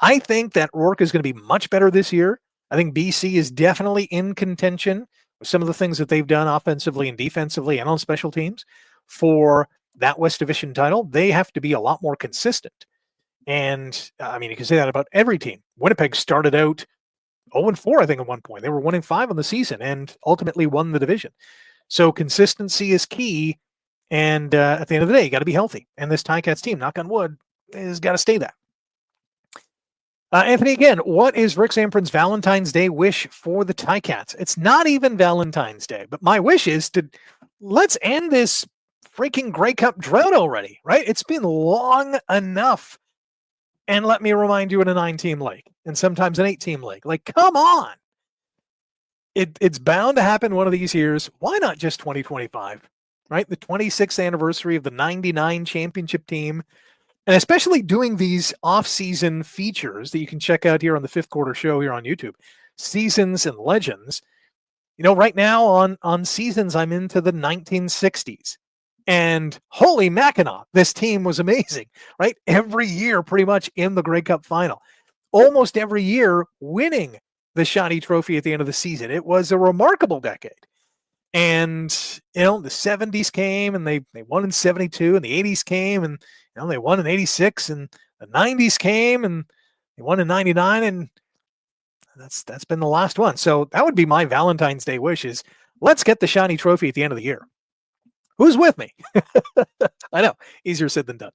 I think that Rourke is going to be much better this year. I think BC is definitely in contention with some of the things that they've done offensively and defensively and on special teams for that West Division title. They have to be a lot more consistent. And, you can say that about every team. Winnipeg started out 0-4, I think, at one point. They were 1-5 on the season and ultimately won the division. So consistency is key. And at the end of the day, you got to be healthy. And this Ticats team, knock on wood, has got to stay that. Anthony, again, what is Rick Zamperin's Valentine's Day wish for the Ticats? It's not even Valentine's Day, but my wish is let's end this freaking Grey Cup drought already, right? It's been long enough. And let me remind you, in a 9-team league and sometimes an 8-team league. Like, come on. It's bound to happen one of these years. Why not just 2025, right? The 26th anniversary of the 99 championship team. And especially doing these off-season features that you can check out here on the Fifth Quarter Show here on YouTube. Seasons and Legends. Right now on Seasons, I'm into the 1960s. And holy Mackinac, this team was amazing, right? Every year, pretty much in the Grey Cup final. Almost every year winning the Shiny Trophy at the end of the season. It was a remarkable decade. And, the 70s came and they won in 72, and the 80s came and they won in 86, and the 90s came and they won in 99, and that's been the last one. So that would be my Valentine's Day wish is let's get the Shiny Trophy at the end of the year. Who's with me? I know, easier said than done.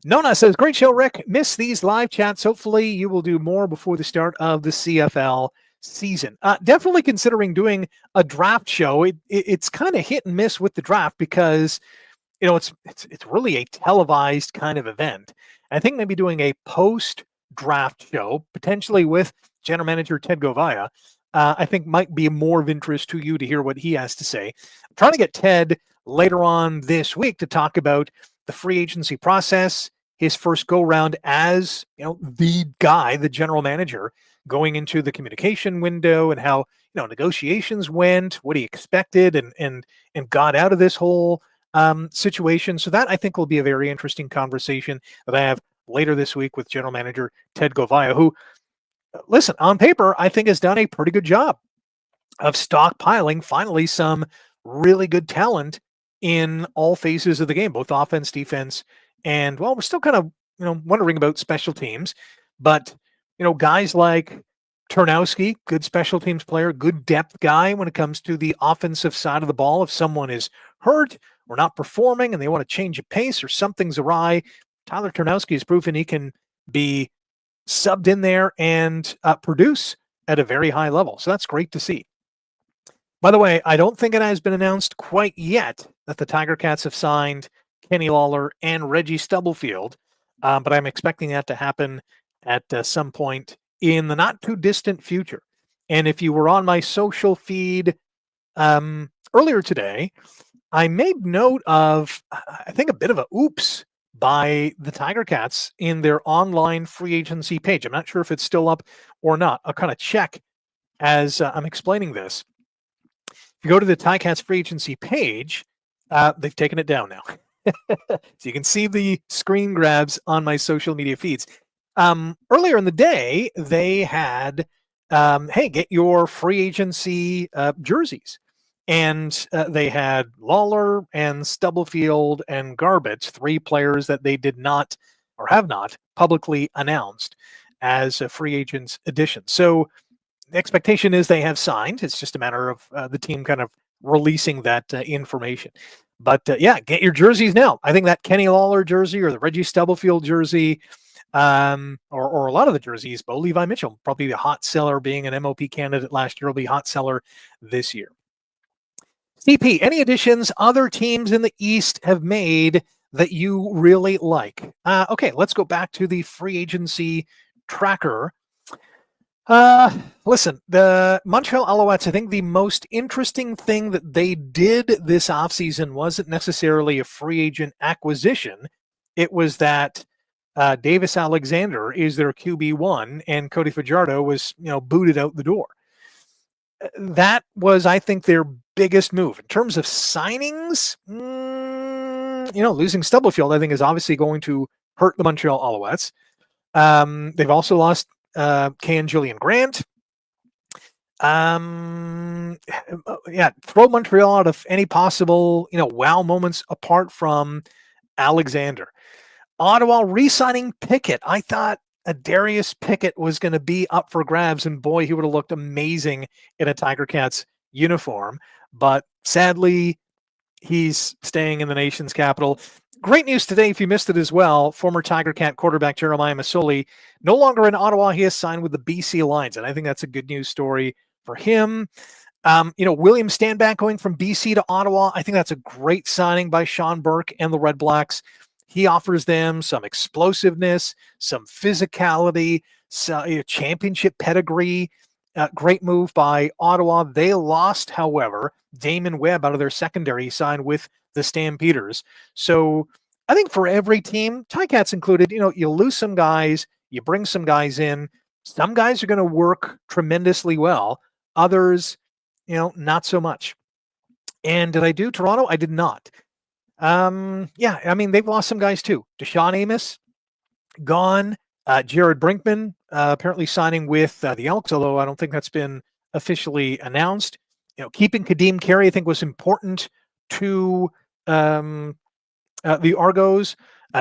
Nona says, great show, Rick. Miss these live chats. Hopefully you will do more before the start of the CFL season. Definitely considering doing a draft show. It's kind of hit and miss with the draft because, it's really a televised kind of event. I think maybe doing a post-draft show, potentially with general manager Ted Govaya, I think might be more of interest to you to hear what he has to say. I'm trying to get Ted later on this week to talk about the free agency process, his first go-round as, the guy, the general manager, going into the communication window and how, negotiations went, what he expected and got out of this whole situation. So that, I think, will be a very interesting conversation that I have later this week with general manager Ted Govaya, who, listen, on paper, I think has done a pretty good job of stockpiling finally some really good talent in all phases of the game, both offense, defense, and, we're still kind of, wondering about special teams. But, guys like Turnowski, good special teams player, good depth guy when it comes to the offensive side of the ball. If someone is hurt or not performing and they want to change a pace or something's awry, Tyler Turnowski has proven he can be subbed in there and produce at a very high level. So that's great to see. By the way, I don't think it has been announced quite yet that the Tiger Cats have signed Kenny Lawler and Reggie Stubblefield, but I'm expecting that to happen at some point in the not too distant future. And if you were on my social feed earlier today, I made note of, I think, a bit of a oops by the Tiger Cats in their online free agency page. I'm not sure if it's still up or not. I'll kind of check as I'm explaining this. If you go to the Ticats free agency page, they've taken it down now. So you can see the screen grabs on my social media feeds. Earlier in the day, they had, hey, get your free agency jerseys. And they had Lawler and Stubblefield and Garbett, 3 players that they did not or have not publicly announced as a free agents addition. So the expectation is they have signed. It's just a matter of the team kind of releasing that information. But yeah, get your jerseys now. I think that Kenny Lawler jersey or the Reggie Stubblefield jersey, or a lot of the jerseys, Bo Levi Mitchell, probably the hot seller, being an MOP candidate last year, will be hot seller this year. CP, any additions other teams in the East have made that you really like? Okay, let's go back to the free agency tracker. Listen, the Montreal Alouettes, I think the most interesting thing that they did this offseason wasn't necessarily a free agent acquisition. It was that Davis Alexander is their QB1 and Cody Fajardo was, booted out the door. That was, I think, their biggest move. In terms of signings, losing Stubblefield, I think, is obviously going to hurt the Montreal Alouettes. They've also lost Kay and Julian Grant. Throw Montreal out of any possible, wow moments apart from Alexander. Ottawa re-signing Pickett. I thought Darius Pickett was going to be up for grabs, and boy, he would have looked amazing in a Tiger Cats uniform. But sadly, he's staying in the nation's capital. Great news today, if you missed it as well, former Tiger Cat quarterback Jeremiah Masoli, no longer in Ottawa. He has signed with the BC Lions, and I think that's a good news story for him. William Stanback going from BC to Ottawa. I think that's a great signing by Sean Burke and the Red Blacks. He offers them some explosiveness, some physicality, championship pedigree. Great move by Ottawa. They lost, however, Damon Webb out of their secondary, signed with the Stampeders. So I think for every team, Ticats included, you lose some guys, you bring some guys in. Some guys are going to work tremendously well. Others, not so much. And did I do Toronto? I did not. They've lost some guys too. Deshaun Amos, gone. Jared Brinkman, apparently signing with the Elks, although I don't think that's been officially announced. Keeping Kadeem Carey, I think, was important to the Argos.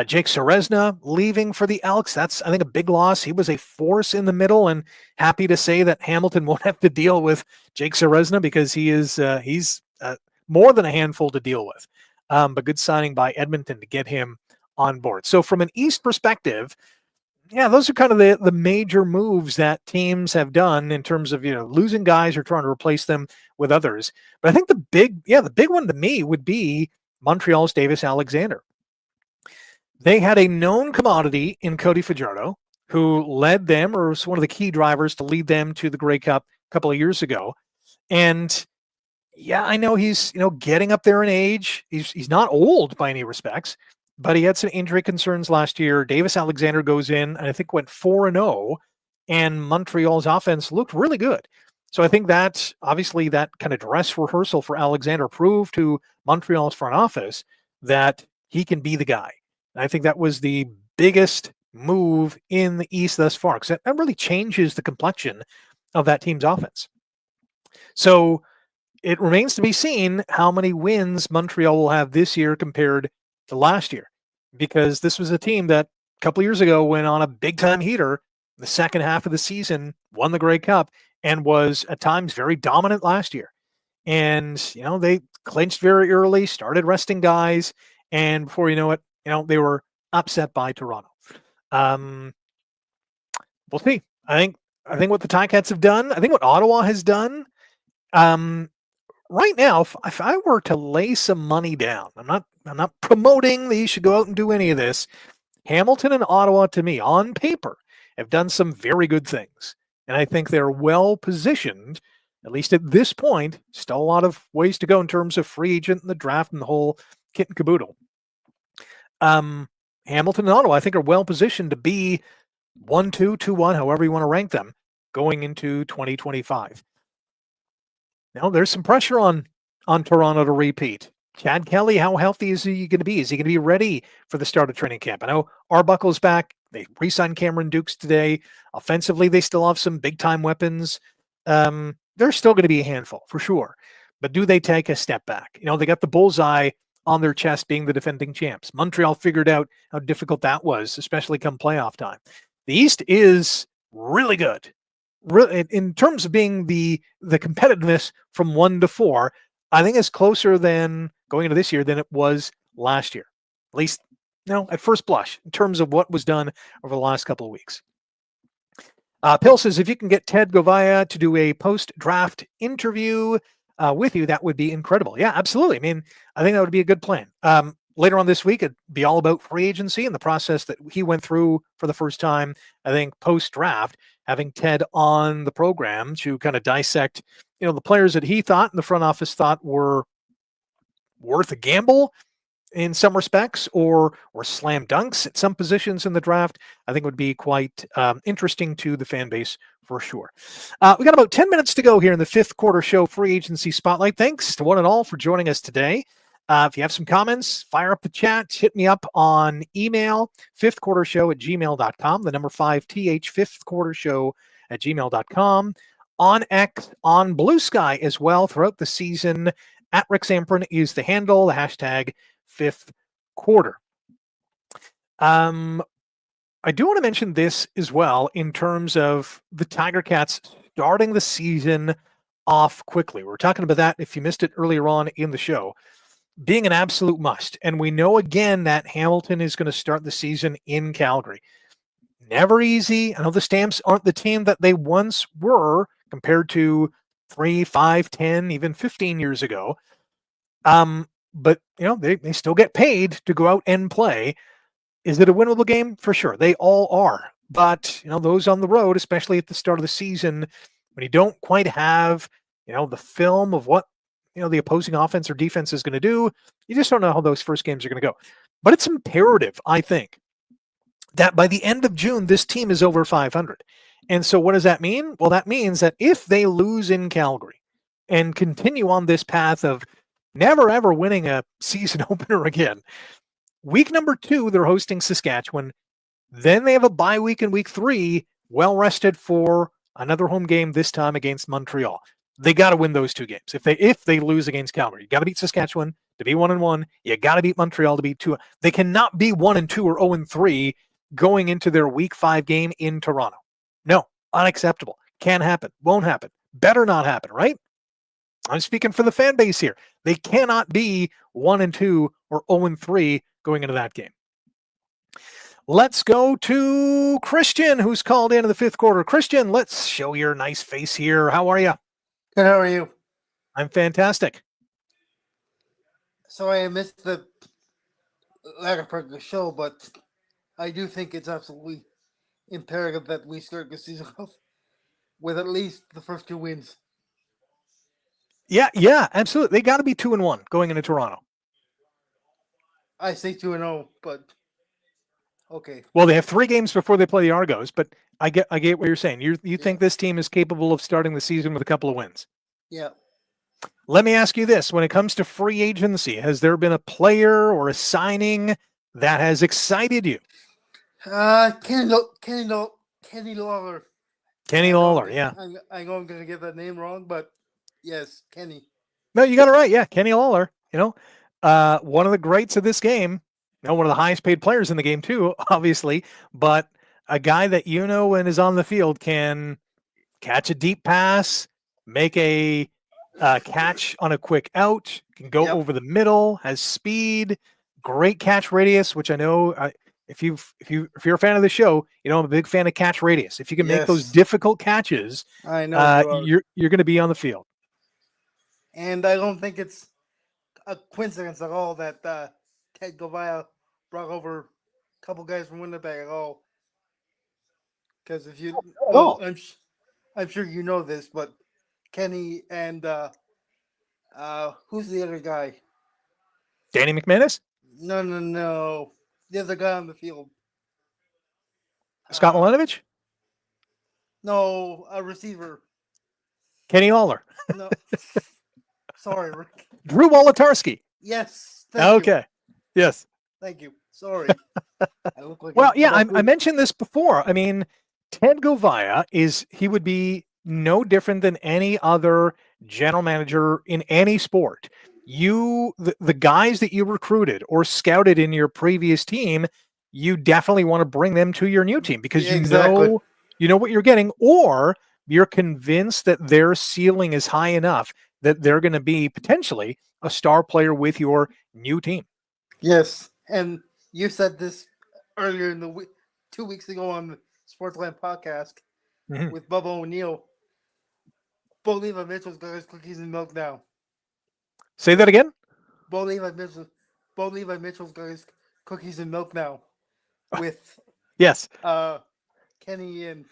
Jake Serezna leaving for the Elks. That's, I think, a big loss. He was a force in the middle, and happy to say that Hamilton won't have to deal with Jake Serezna because he's more than a handful to deal with. But good signing by Edmonton to get him on board. So from an East perspective, those are kind of the major moves that teams have done in terms of, losing guys or trying to replace them with others. But I think the big one to me would be Montreal's Davis Alexander. They had a known commodity in Cody Fajardo, who led them, or was one of the key drivers to lead them to the Grey Cup a couple of years ago. And I know he's, getting up there in age. He's not old by any respects, but he had some injury concerns last year. Davis Alexander goes in and I think went 4-0, and Montreal's offense looked really good. So I think that obviously that kind of dress rehearsal for Alexander proved to Montreal's front office that he can be the guy. And I think that was the biggest move in the East thus far, because that really changes the complexion of that team's offense. So it remains to be seen how many wins Montreal will have this year compared to last year, because this was a team that a couple of years ago went on a big-time heater the second half of the season, won the Grey Cup, and was at times very dominant last year. And, they clinched very early, started resting guys, and before you know it, they were upset by Toronto. We'll see. I think what the Ticats have done, I think what Ottawa has done, right now, if I were to lay some money down, I'm not promoting that you should go out and do any of this. Hamilton and Ottawa, to me, on paper, have done some very good things. And I think they're well positioned, at least at this point. Still a lot of ways to go in terms of free agent and the draft and the whole kit and caboodle. Hamilton and Ottawa, I think, are well positioned to be 1-2, 2-1, however you want to rank them, going into 2025. Now, there's some pressure on Toronto to repeat. Chad Kelly, how healthy is he going to be? Is he going to be ready for the start of training camp? I know Arbuckle's back. They re-signed Cameron Dukes today. Offensively, they still have some big-time weapons. They're still going to be a handful, for sure. But do they take a step back? They got the bullseye on their chest being the defending champs. Montreal figured out how difficult that was, especially come playoff time. The East is really good. In terms of being the competitiveness from 1 to 4, I think it's closer than going into this year than it was last year. At least, at first blush, in terms of what was done over the last couple of weeks. Pill says, if you can get Ted Govaya to do a post-draft interview with you, that would be incredible. Yeah, absolutely. I mean, I think that would be a good plan. later on this week, it'd be all about free agency and the process that he went through for the first time, I think, post-draft, having Ted on the program to kind of dissect, the players that he thought and the front office thought were worth a gamble in some respects or slam dunks at some positions in the draft. I think would be quite interesting to the fan base for sure. We got about 10 minutes to go here in the fifth quarter show free agency spotlight. Thanks to one and all for joining us today. If you have some comments, fire up the chat, hit me up on email, fifthquartershow@gmail.com, the number 5th, fifthquartershow@gmail.com, on X, on Blue Sky as well throughout the season. At Rick Zamperin is the handle, the hashtag fifth quarter. I do want to mention this as well in terms of the Tiger Cats starting the season off quickly. We were talking about that, if you missed it earlier on in the show, being an absolute must. And we know again that Hamilton is going to start the season in Calgary. Never easy. I know the Stamps aren't the team that they once were compared to 3, 5, 10, even 15 years ago. But, they still get paid to go out and play. Is it a winnable game? For sure. They all are. But, those on the road, especially at the start of the season, when you don't quite have, the film of what, the opposing offense or defense is going to do, you just don't know how those first games are going to go. But it's imperative, I think, that by the end of June, this team is over 500. And so what does that mean? Well, that means that if they lose in Calgary and continue on this path of never, ever winning a season opener again, week number 2, they're hosting Saskatchewan. Then they have a bye week in week 3, well rested for another home game, this time against Montreal. They got to win those 2 games. If they lose against Calgary, you got to beat Saskatchewan to be 1-1. You got to beat Montreal to be 2. They cannot be 1-2 or 0-3 going into their week 5 game in Toronto. No, unacceptable. Can't happen. Won't happen. Better not happen, right? I'm speaking for the fan base here. They cannot be 1-2 or 0-3 going into that game. Let's go to Christian, who's called in the fifth quarter. Christian, let's show your nice face here. How are you? Good, how are you? I'm fantastic. Sorry I missed the latter part of the show, but I do think it's absolutely imperative that we start the season off with at least the first 2 wins. Yeah, absolutely. They got to be 2-1 going into Toronto. I say 2-0, but okay. Well, they have 3 games before they play the Argos, but I get what you're saying. You think this team is capable of starting the season with a couple of wins? Yeah. Let me ask you this. When it comes to free agency, has there been a player or a signing that has excited you? Kenny Lawler. Kenny Lawler, yeah. I know I'm going to get that name wrong, but yes, Kenny. No, you got it right. Yeah, Kenny Lawler. One of the greats of this game. One of the highest paid players in the game too, obviously. But a guy that when is on the field can catch a deep pass, make a catch on a quick out, can go over the middle, has speed, great catch radius, which I know if you're a fan of the show, I'm a big fan of catch radius. If you can make those difficult catches, I know you're going to be on the field. And I don't think it's a coincidence at all that Ted Govaya brought over a couple guys from Winnipeg at all. Because if you, I'm sure you know this, but Kenny and who's the other guy? Danny McManus? No. The other guy on the field. Scott Milanovic? No, a receiver. Kenny Lawler. No. Sorry, Rick. Drew Wolotarski. Yes. Okay. Yes. Thank you. Sorry. I look like I mentioned this before. I mean, Ted Govaya he would be no different than any other general manager in any sport. The guys that you recruited or scouted in your previous team, you definitely want to bring them to your new team because you know what you're getting, or you're convinced that their ceiling is high enough that they're going to be potentially a star player with your new team. Yes, and you said this earlier in the week, 2 weeks ago on the Sportsland podcast with Bubba O'Neill. Bo Levi Mitchell's got his cookies and milk now. Say that again? Bo Levi Mitchell Bo Levi Mitchell's got his cookies and milk now with Yes, Kenny and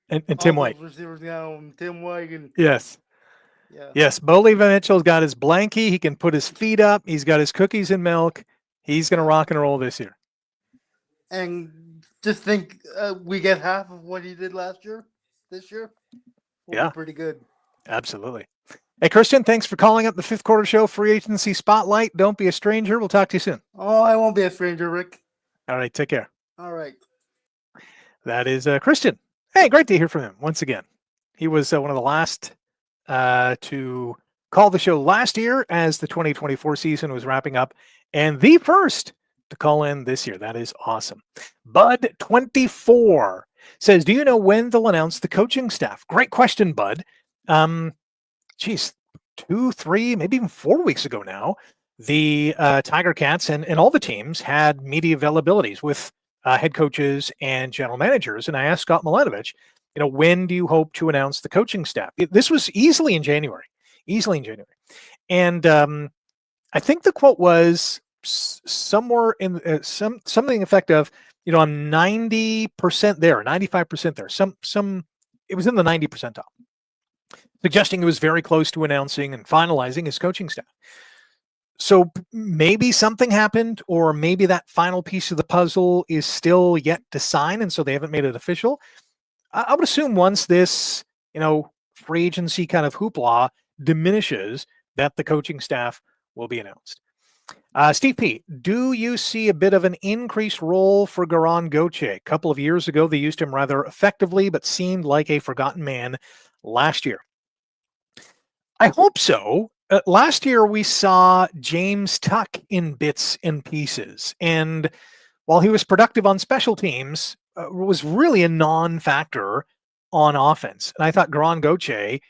and all Tim White. those receivers now, and Tim White, and Yes. yeah. Yes, Bo Levi Mitchell's got his blankie. He can put his feet up. He's got his cookies and milk. He's going to rock and roll this year. And just think we get half of what he did last year. This year, we'll Yeah, be pretty good. absolutely. Hey, Christian, thanks for calling up the Fifth Quarter Show Free Agency Spotlight. Don't be a stranger. We'll talk to you soon. Oh, I won't be a stranger, Rick. All right, take care. All right. That is Christian. Hey, great to hear from him once again. He was one of the last to call the show last year as the 2024 season was wrapping up, and the first to call in this year. That is awesome. Bud24 says, do you know when they'll announce the coaching staff? Great question, Bud. Geez, 2, 3, maybe even 4 weeks ago now, the Tiger Cats and all the teams had media availabilities with head coaches and general managers. And I asked Scott Milanovich, when do you hope to announce the coaching staff? This was easily in January. And I think the quote was somewhere in something effective, I'm 90% there, 95% there. It was in the 90 percentile, suggesting it was very close to announcing and finalizing his coaching staff. So maybe something happened, or maybe that final piece of the puzzle is still yet to sign, and so they haven't made it official. I would assume once this, free agency kind of hoopla diminishes, that the coaching staff will be announced. Steve P., do you see a bit of an increased role for Garan Goche? A couple of years ago, they used him rather effectively, but seemed like a forgotten man last year. I hope so. Last year, we saw James Tuck in bits and pieces. And while he was productive on special teams, was really a non-factor on offense. And I thought Garan Goche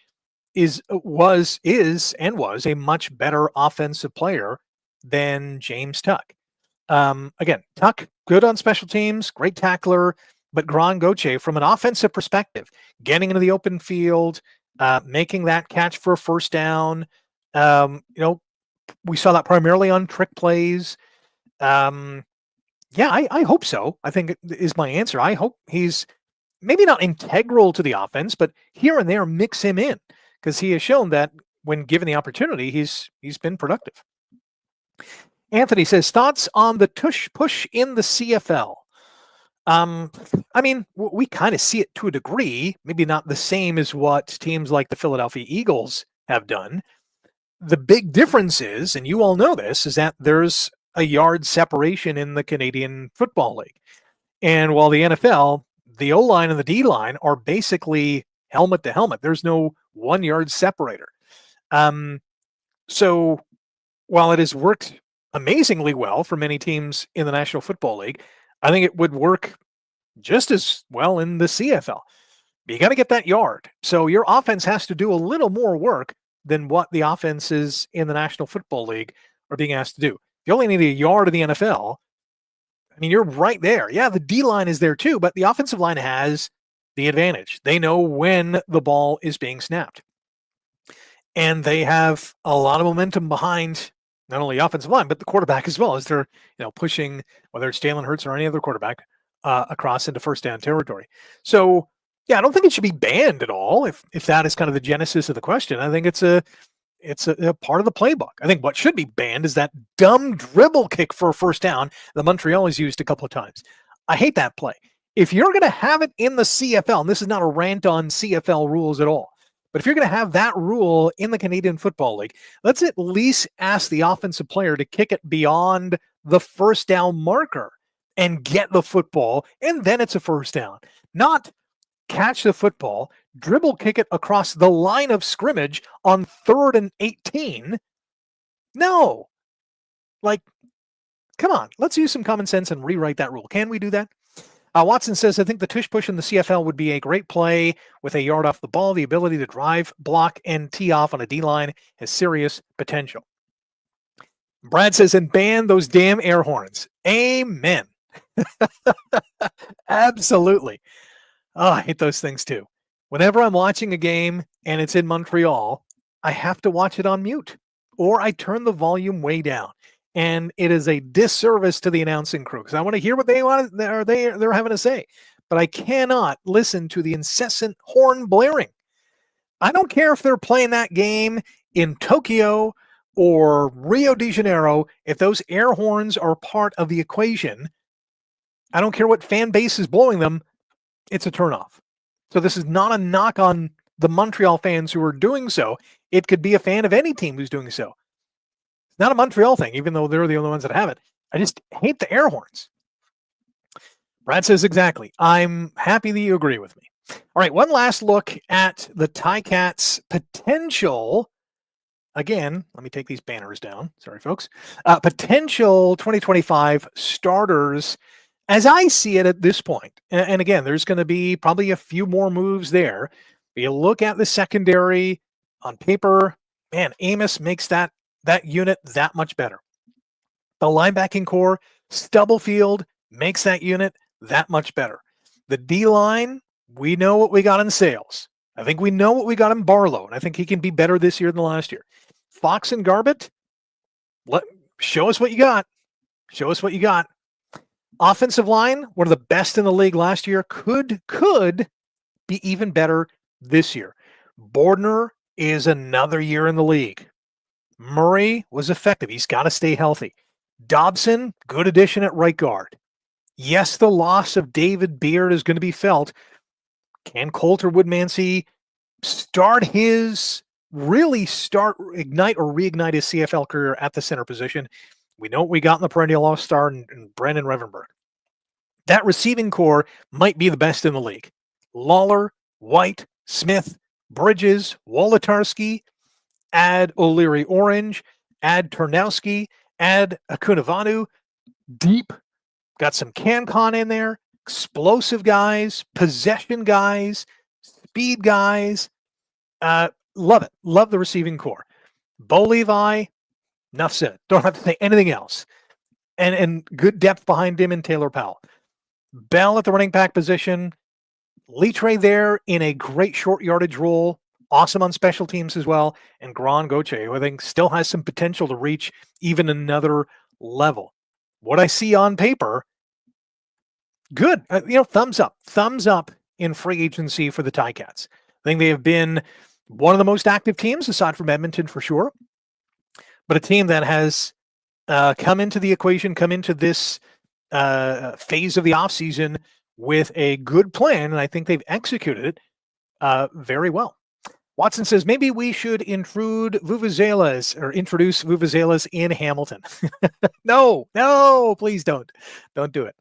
was a much better offensive player than James Tuck. Again, Tuck, good on special teams, great tackler, but Garan Goche, from an offensive perspective, getting into the open field, making that catch for a first down, we saw that primarily on trick plays. I hope so. I think is my answer. I hope he's maybe not integral to the offense, but here and there mix him in, because he has shown that when given the opportunity, he's been productive. Anthony says, thoughts on the tush push in the CFL? We kind of see it to a degree, maybe not the same as what teams like the Philadelphia Eagles have done. The big difference is, and you all know this, is that there's a yard separation in the Canadian Football League. And while the NFL, the O-line and the D-line are basically helmet to helmet, there's no 1 yard separator. So while it has worked amazingly well for many teams in the National Football League, I think it would work just as well in the CFL. But you got to get that yard. So your offense has to do a little more work than what the offenses in the National Football League are being asked to do. If you only need a yard in the NFL, you're right there. Yeah, the D-line is there too, but the offensive line has the advantage. They know when the ball is being snapped. And they have a lot of momentum behind not only the offensive line, but the quarterback as well, as they're pushing, whether it's Jalen Hurts or any other quarterback, across into first down territory. So, yeah, I don't think it should be banned at all, if that is kind of the genesis of the question. I think it's a part of the playbook. I think what should be banned is that dumb dribble kick for a first down that Montreal has used a couple of times. I hate that play. If you're going to have it in the CFL, and this is not a rant on CFL rules at all, but if you're going to have that rule in the Canadian Football League, let's at least ask the offensive player to kick it beyond the first down marker and get the football, and then it's a first down. Not catch the football, dribble kick it across the line of scrimmage on 3rd and 18. No. Come on, let's use some common sense and rewrite that rule. Can we do that? Watson says, I think the tush push in the CFL would be a great play with a yard off the ball. The ability to drive, block, and tee off on a D-line has serious potential. Brad says, and ban those damn air horns. Amen. Absolutely. Oh, I hate those things too. Whenever I'm watching a game and it's in Montreal, I have to watch it on mute, or I turn the volume way down. And it is a disservice to the announcing crew because I want to hear what they're having to say. But I cannot listen to the incessant horn blaring. I don't care if they're playing that game in Tokyo or Rio de Janeiro. If those air horns are part of the equation, I don't care what fan base is blowing them. It's a turnoff. So this is not a knock on the Montreal fans who are doing so. It could be a fan of any team who's doing so. It's not a Montreal thing, even though they're the only ones that have it. I just hate the air horns. Brad says exactly. I'm happy that you agree with me. All right, one last look at the Ticats' potential. Again, let me take these banners down. Sorry, folks. Potential 2025 starters as I see it at this point. And again, there's going to be probably a few more moves there. But you look at the secondary on paper, man, Amos makes that unit that much better. The linebacking core, Stubblefield makes that unit that much better. The D-line, we know what we got in Sales. I think we know what we got in Barlow, and I think he can be better this year than last year. Fox and Garbett, show us what you got. Show us what you got. Offensive line, one of the best in the league last year, could be even better this year. Bordner is another year in the league. Murray was effective. He's got to stay healthy. Dobson, good addition at right guard. Yes, the loss of David Beard is going to be felt. Can Coulter Woodmansey ignite or reignite his CFL career at the center position? We know what we got in the perennial all-star and Brendan Revenberg. That receiving core might be the best in the league. Lawler, White, Smith, Bridges, Wolotarski, add O'Leary Orange, add Turnowski, add Akunavanu, deep, got some CanCon in there, explosive guys, possession guys, speed guys. Love it. Love the receiving core. Bo Levi, enough said. Don't have to say anything else. And good depth behind him and Taylor Powell. Bell at the running back position. Litre there in a great short yardage role. Awesome on special teams as well. And Gran Goche, who I think still has some potential to reach even another level. What I see on paper, good. Thumbs up. Thumbs up in free agency for the Ticats. I think they have been one of the most active teams, aside from Edmonton for sure. But a team that has come into the equation, come into this phase of the offseason with a good plan, and I think they've executed it very well. Watson says, maybe we should introduce Vuvuzelas in Hamilton. No, please don't. Don't do it.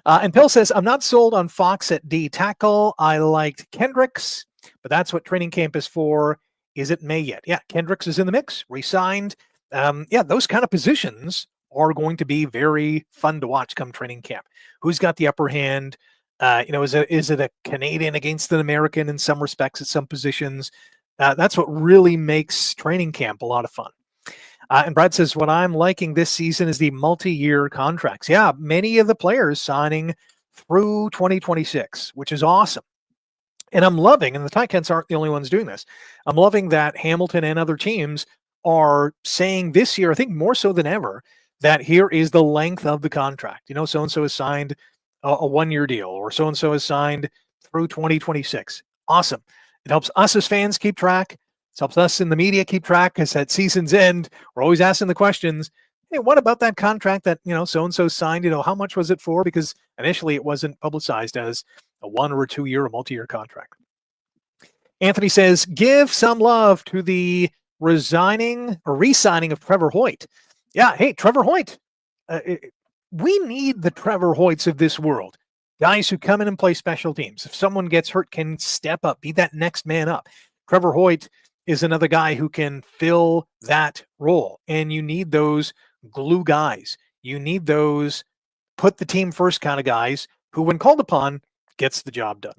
And Pill says, I'm not sold on Fox at D tackle. I liked Kendricks, but that's what training camp is for. Is it May yet? Yeah, Kendricks is in the mix, re-signed. Those kind of positions are going to be very fun to watch come training camp. Who's got the upper hand? Is it a Canadian against an American in some respects at some positions? That's what really makes training camp a lot of fun. And Brad says, what I'm liking this season is the multi-year contracts. Yeah, many of the players signing through 2026, which is awesome. And I'm loving, and the Ticats aren't the only ones doing this, I'm loving that Hamilton and other teams are saying this year, I think more so than ever, that here is the length of the contract. So-and-so has signed a one-year deal, or so-and-so has signed through 2026. Awesome. It helps us as fans keep track. It helps us in the media keep track, because at season's end, we're always asking the questions, hey, what about that contract that, so-and-so signed? How much was it for? Because initially it wasn't publicized as a 1 or 2 year or multi-year contract. Anthony says, give some love to the re-signing of Trevor Hoyt. Yeah, hey, Trevor Hoyt. We need the Trevor Hoyts of this world. Guys who come in and play special teams. If someone gets hurt, can step up, be that next man up. Trevor Hoyt is another guy who can fill that role. And you need those glue guys. You need those put the team first kind of guys who, when called upon, gets the job done.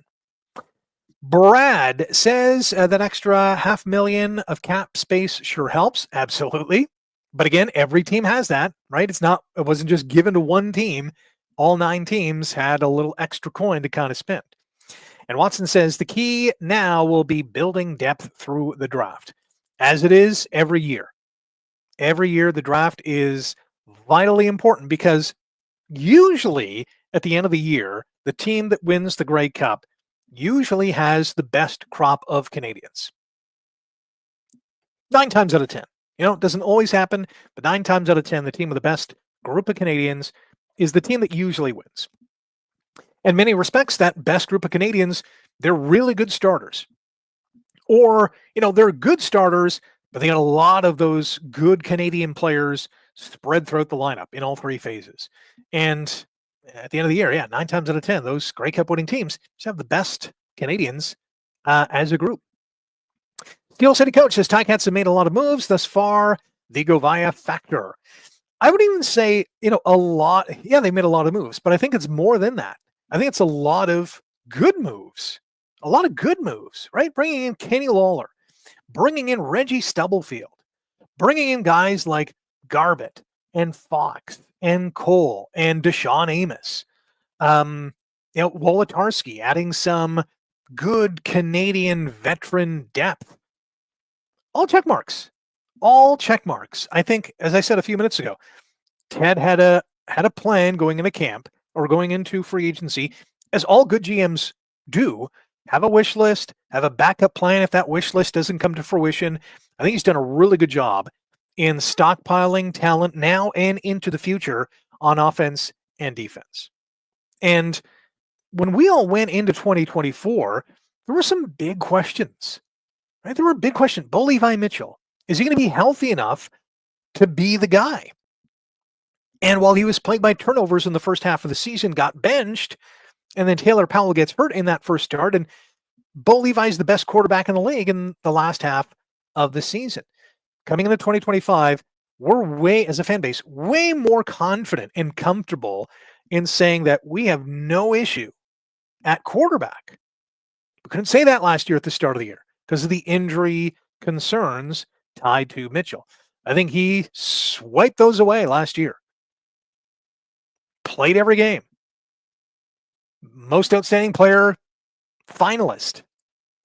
Brad says that extra $500,000 of cap space sure helps. Absolutely. But again, every team has that, right? It wasn't just given to one team. All 9 teams had a little extra coin to kind of spend. And Watson says the key now will be building depth through the draft, as it is every year. Every year, the draft is Vitally important because usually at the end of the year, the team that wins the Grey Cup usually has the best crop of Canadians. 9 times out of 10. It doesn't always happen, but 9 times out of 10, the team with the best group of Canadians is the team that usually wins. In many respects, that best group of Canadians, they're really good starters. Or, they're good starters, but they got a lot of those good Canadian players spread throughout the lineup in all three phases. And at the end of the year, 9 times out of 10, those Grey Cup winning teams just have the best Canadians as a group. Steel City coach says Ticats have made a lot of moves thus far. The Govaya factor. I would even say, a lot. Yeah, they made a lot of moves, but I think it's more than that. I think it's a lot of good moves. A lot of good moves, right? Bringing in Kenny Lawler, bringing in Reggie Stubblefield, bringing in guys like Garbett and Fox and Cole and Deshaun Amos. Wolodarski, adding some good Canadian veteran depth. All check marks. All check marks. I think, as I said a few minutes ago, Ted had a plan going into camp or going into free agency, as all good GMs do. Have a wish list, have a backup plan if that wish list doesn't come to fruition. I think he's done a really good job in stockpiling talent now and into the future on offense and defense. And when we all went into 2024, there were some big questions. Right? There were big questions. Bo Levi Mitchell, is he going to be healthy enough to be the guy? And while he was plagued by turnovers in the first half of the season, got benched, and then Taylor Powell gets hurt in that first start, and Bo Levi's the best quarterback in the league in the last half of the season. Coming into 2025, we're as a fan base, way more confident and comfortable in saying that we have no issue at quarterback. We couldn't say that last year at the start of the year because of the injury concerns tied to Mitchell. I think he swiped those away last year. Played every game. Most outstanding player finalist.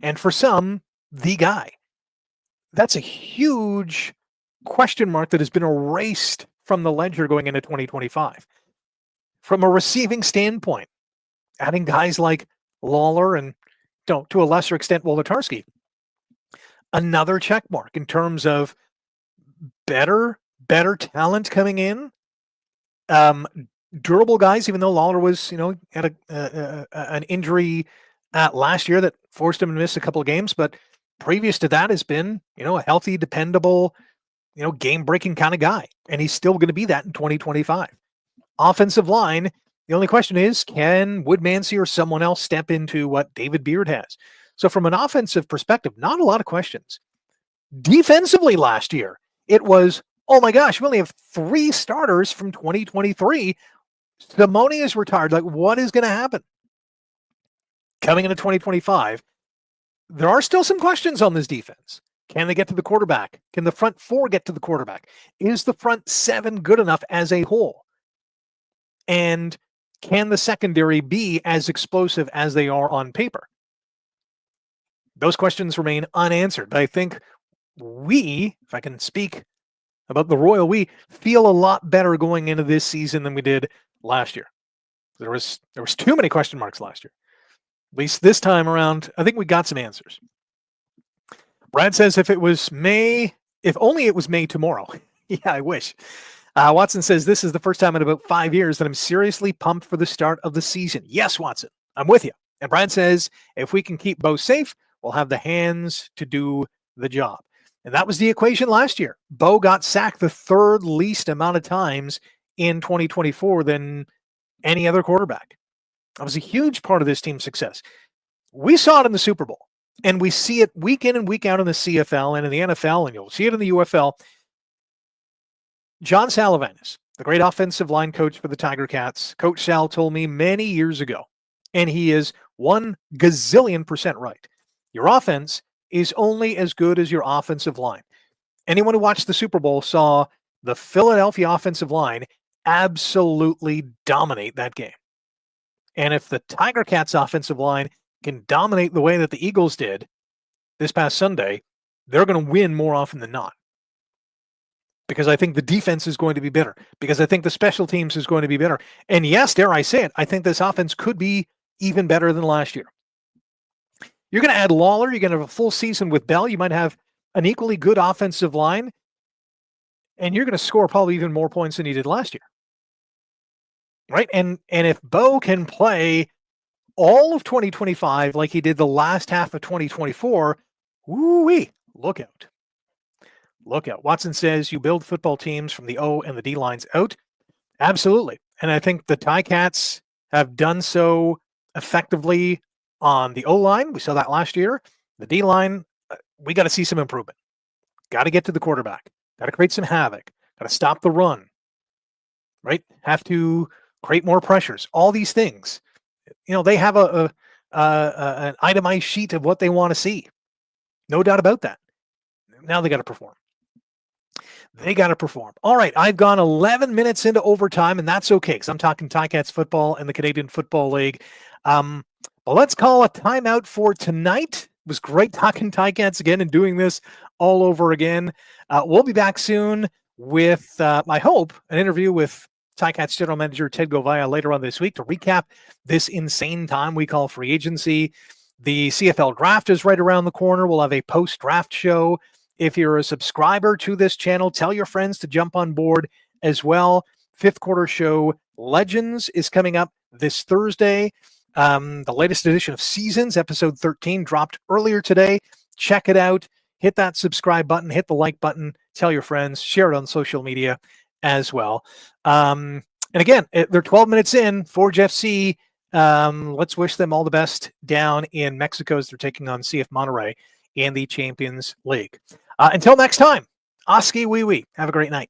And for some, the guy. That's a huge question mark that has been erased from the ledger going into 2025. From a receiving standpoint, adding guys like Lawler and, to a lesser extent, Wolodarski, another check mark in terms of better talent coming in. Durable guys, even though Lawler was, had an injury last year that forced him to miss a couple of games, but previous to that has been, a healthy, dependable, game-breaking kind of guy, and he's still going to be that in 2025. Offensive line, the only question is, can Woodmansey or someone else step into what David Beard has? So from an offensive perspective, not a lot of questions. Defensively last year, it was, oh my gosh, we only have 3 starters from 2023. Simone is retired. Like, what is going to happen? Coming into 2025, there are still some questions on this defense. Can they get to the quarterback? Can the front 4 get to the quarterback? Is the front 7 good enough as a whole? And can the secondary be as explosive as they are on paper? Those questions remain unanswered. But I think we, if I can speak about the Royal we, feel a lot better going into this season than we did last year. There was too many question marks last year. At least this time around, I think we got some answers. Brad says if only it was May tomorrow. Yeah, I wish. Watson says this is the first time in about 5 years that I'm seriously pumped for the start of the season. Yes, Watson, I'm with you. And Brad says if we can keep Bo safe, we'll have the hands to do the job. And that was the equation last year. Bo got sacked the 3rd least amount of times in 2024 than any other quarterback. That was a huge part of this team's success. We saw it in the Super Bowl, and we see it week in and week out in the CFL and in the NFL, and you'll see it in the UFL. John Salavanis, the great offensive line coach for the Tiger Cats, Coach Sal told me many years ago, and he is 1 gazillion % right. Your offense is only as good as your offensive line. Anyone who watched the Super Bowl saw the Philadelphia offensive line absolutely dominate that game. And if the Tiger Cats offensive line can dominate the way that the Eagles did this past Sunday, they're going to win more often than not. because I think the defense is going to be better, because I think the special teams is going to be better. And yes, dare I say it, I think this offense could be even better than last year. You're going to add Lawler. You're going to have a full season with Bell. You might have an equally good offensive line, and you're going to score probably even more points than you did last year. Right? And if Bo can play all of 2025 like he did the last half of 2024, woo-wee, look out. Look out. Watson says you build football teams from the O and the D lines out. Absolutely. And I think the Ticats have done so effectively on the O-line. We saw that last year. The D-line, we got to see some improvement. Got to get to the quarterback. Got to create some havoc. Got to stop the run. Right? Have to create more pressures. All these things. You know, they have an itemized sheet of what they want to see. No doubt about that. Now they got to perform. They got to perform. All right, I've gone 11 minutes into overtime, and that's okay because I'm talking Ticats football and the Canadian Football League. But let's call a timeout for tonight. It was great talking Ticats again and doing this all over again. We'll be back soon with, I hope, an interview with Ticats General Manager Ted Govaya later on this week to recap this insane time we call free agency. The CFL draft is right around the corner. We'll have a post-draft show. If you're a subscriber to this channel, tell your friends to jump on board as well. Fifth quarter show Legends is coming up this Thursday. The latest edition of Seasons, episode 13, dropped earlier today. Check it out. Hit that subscribe button. Hit the like button. Tell your friends. Share it on social media as well. And again, they're 12 minutes in. Forge FC. Let's wish them all the best down in Mexico as they're taking on CF Monterrey in the Champions League. Until next time, Oski Wee Wee. Have a great night.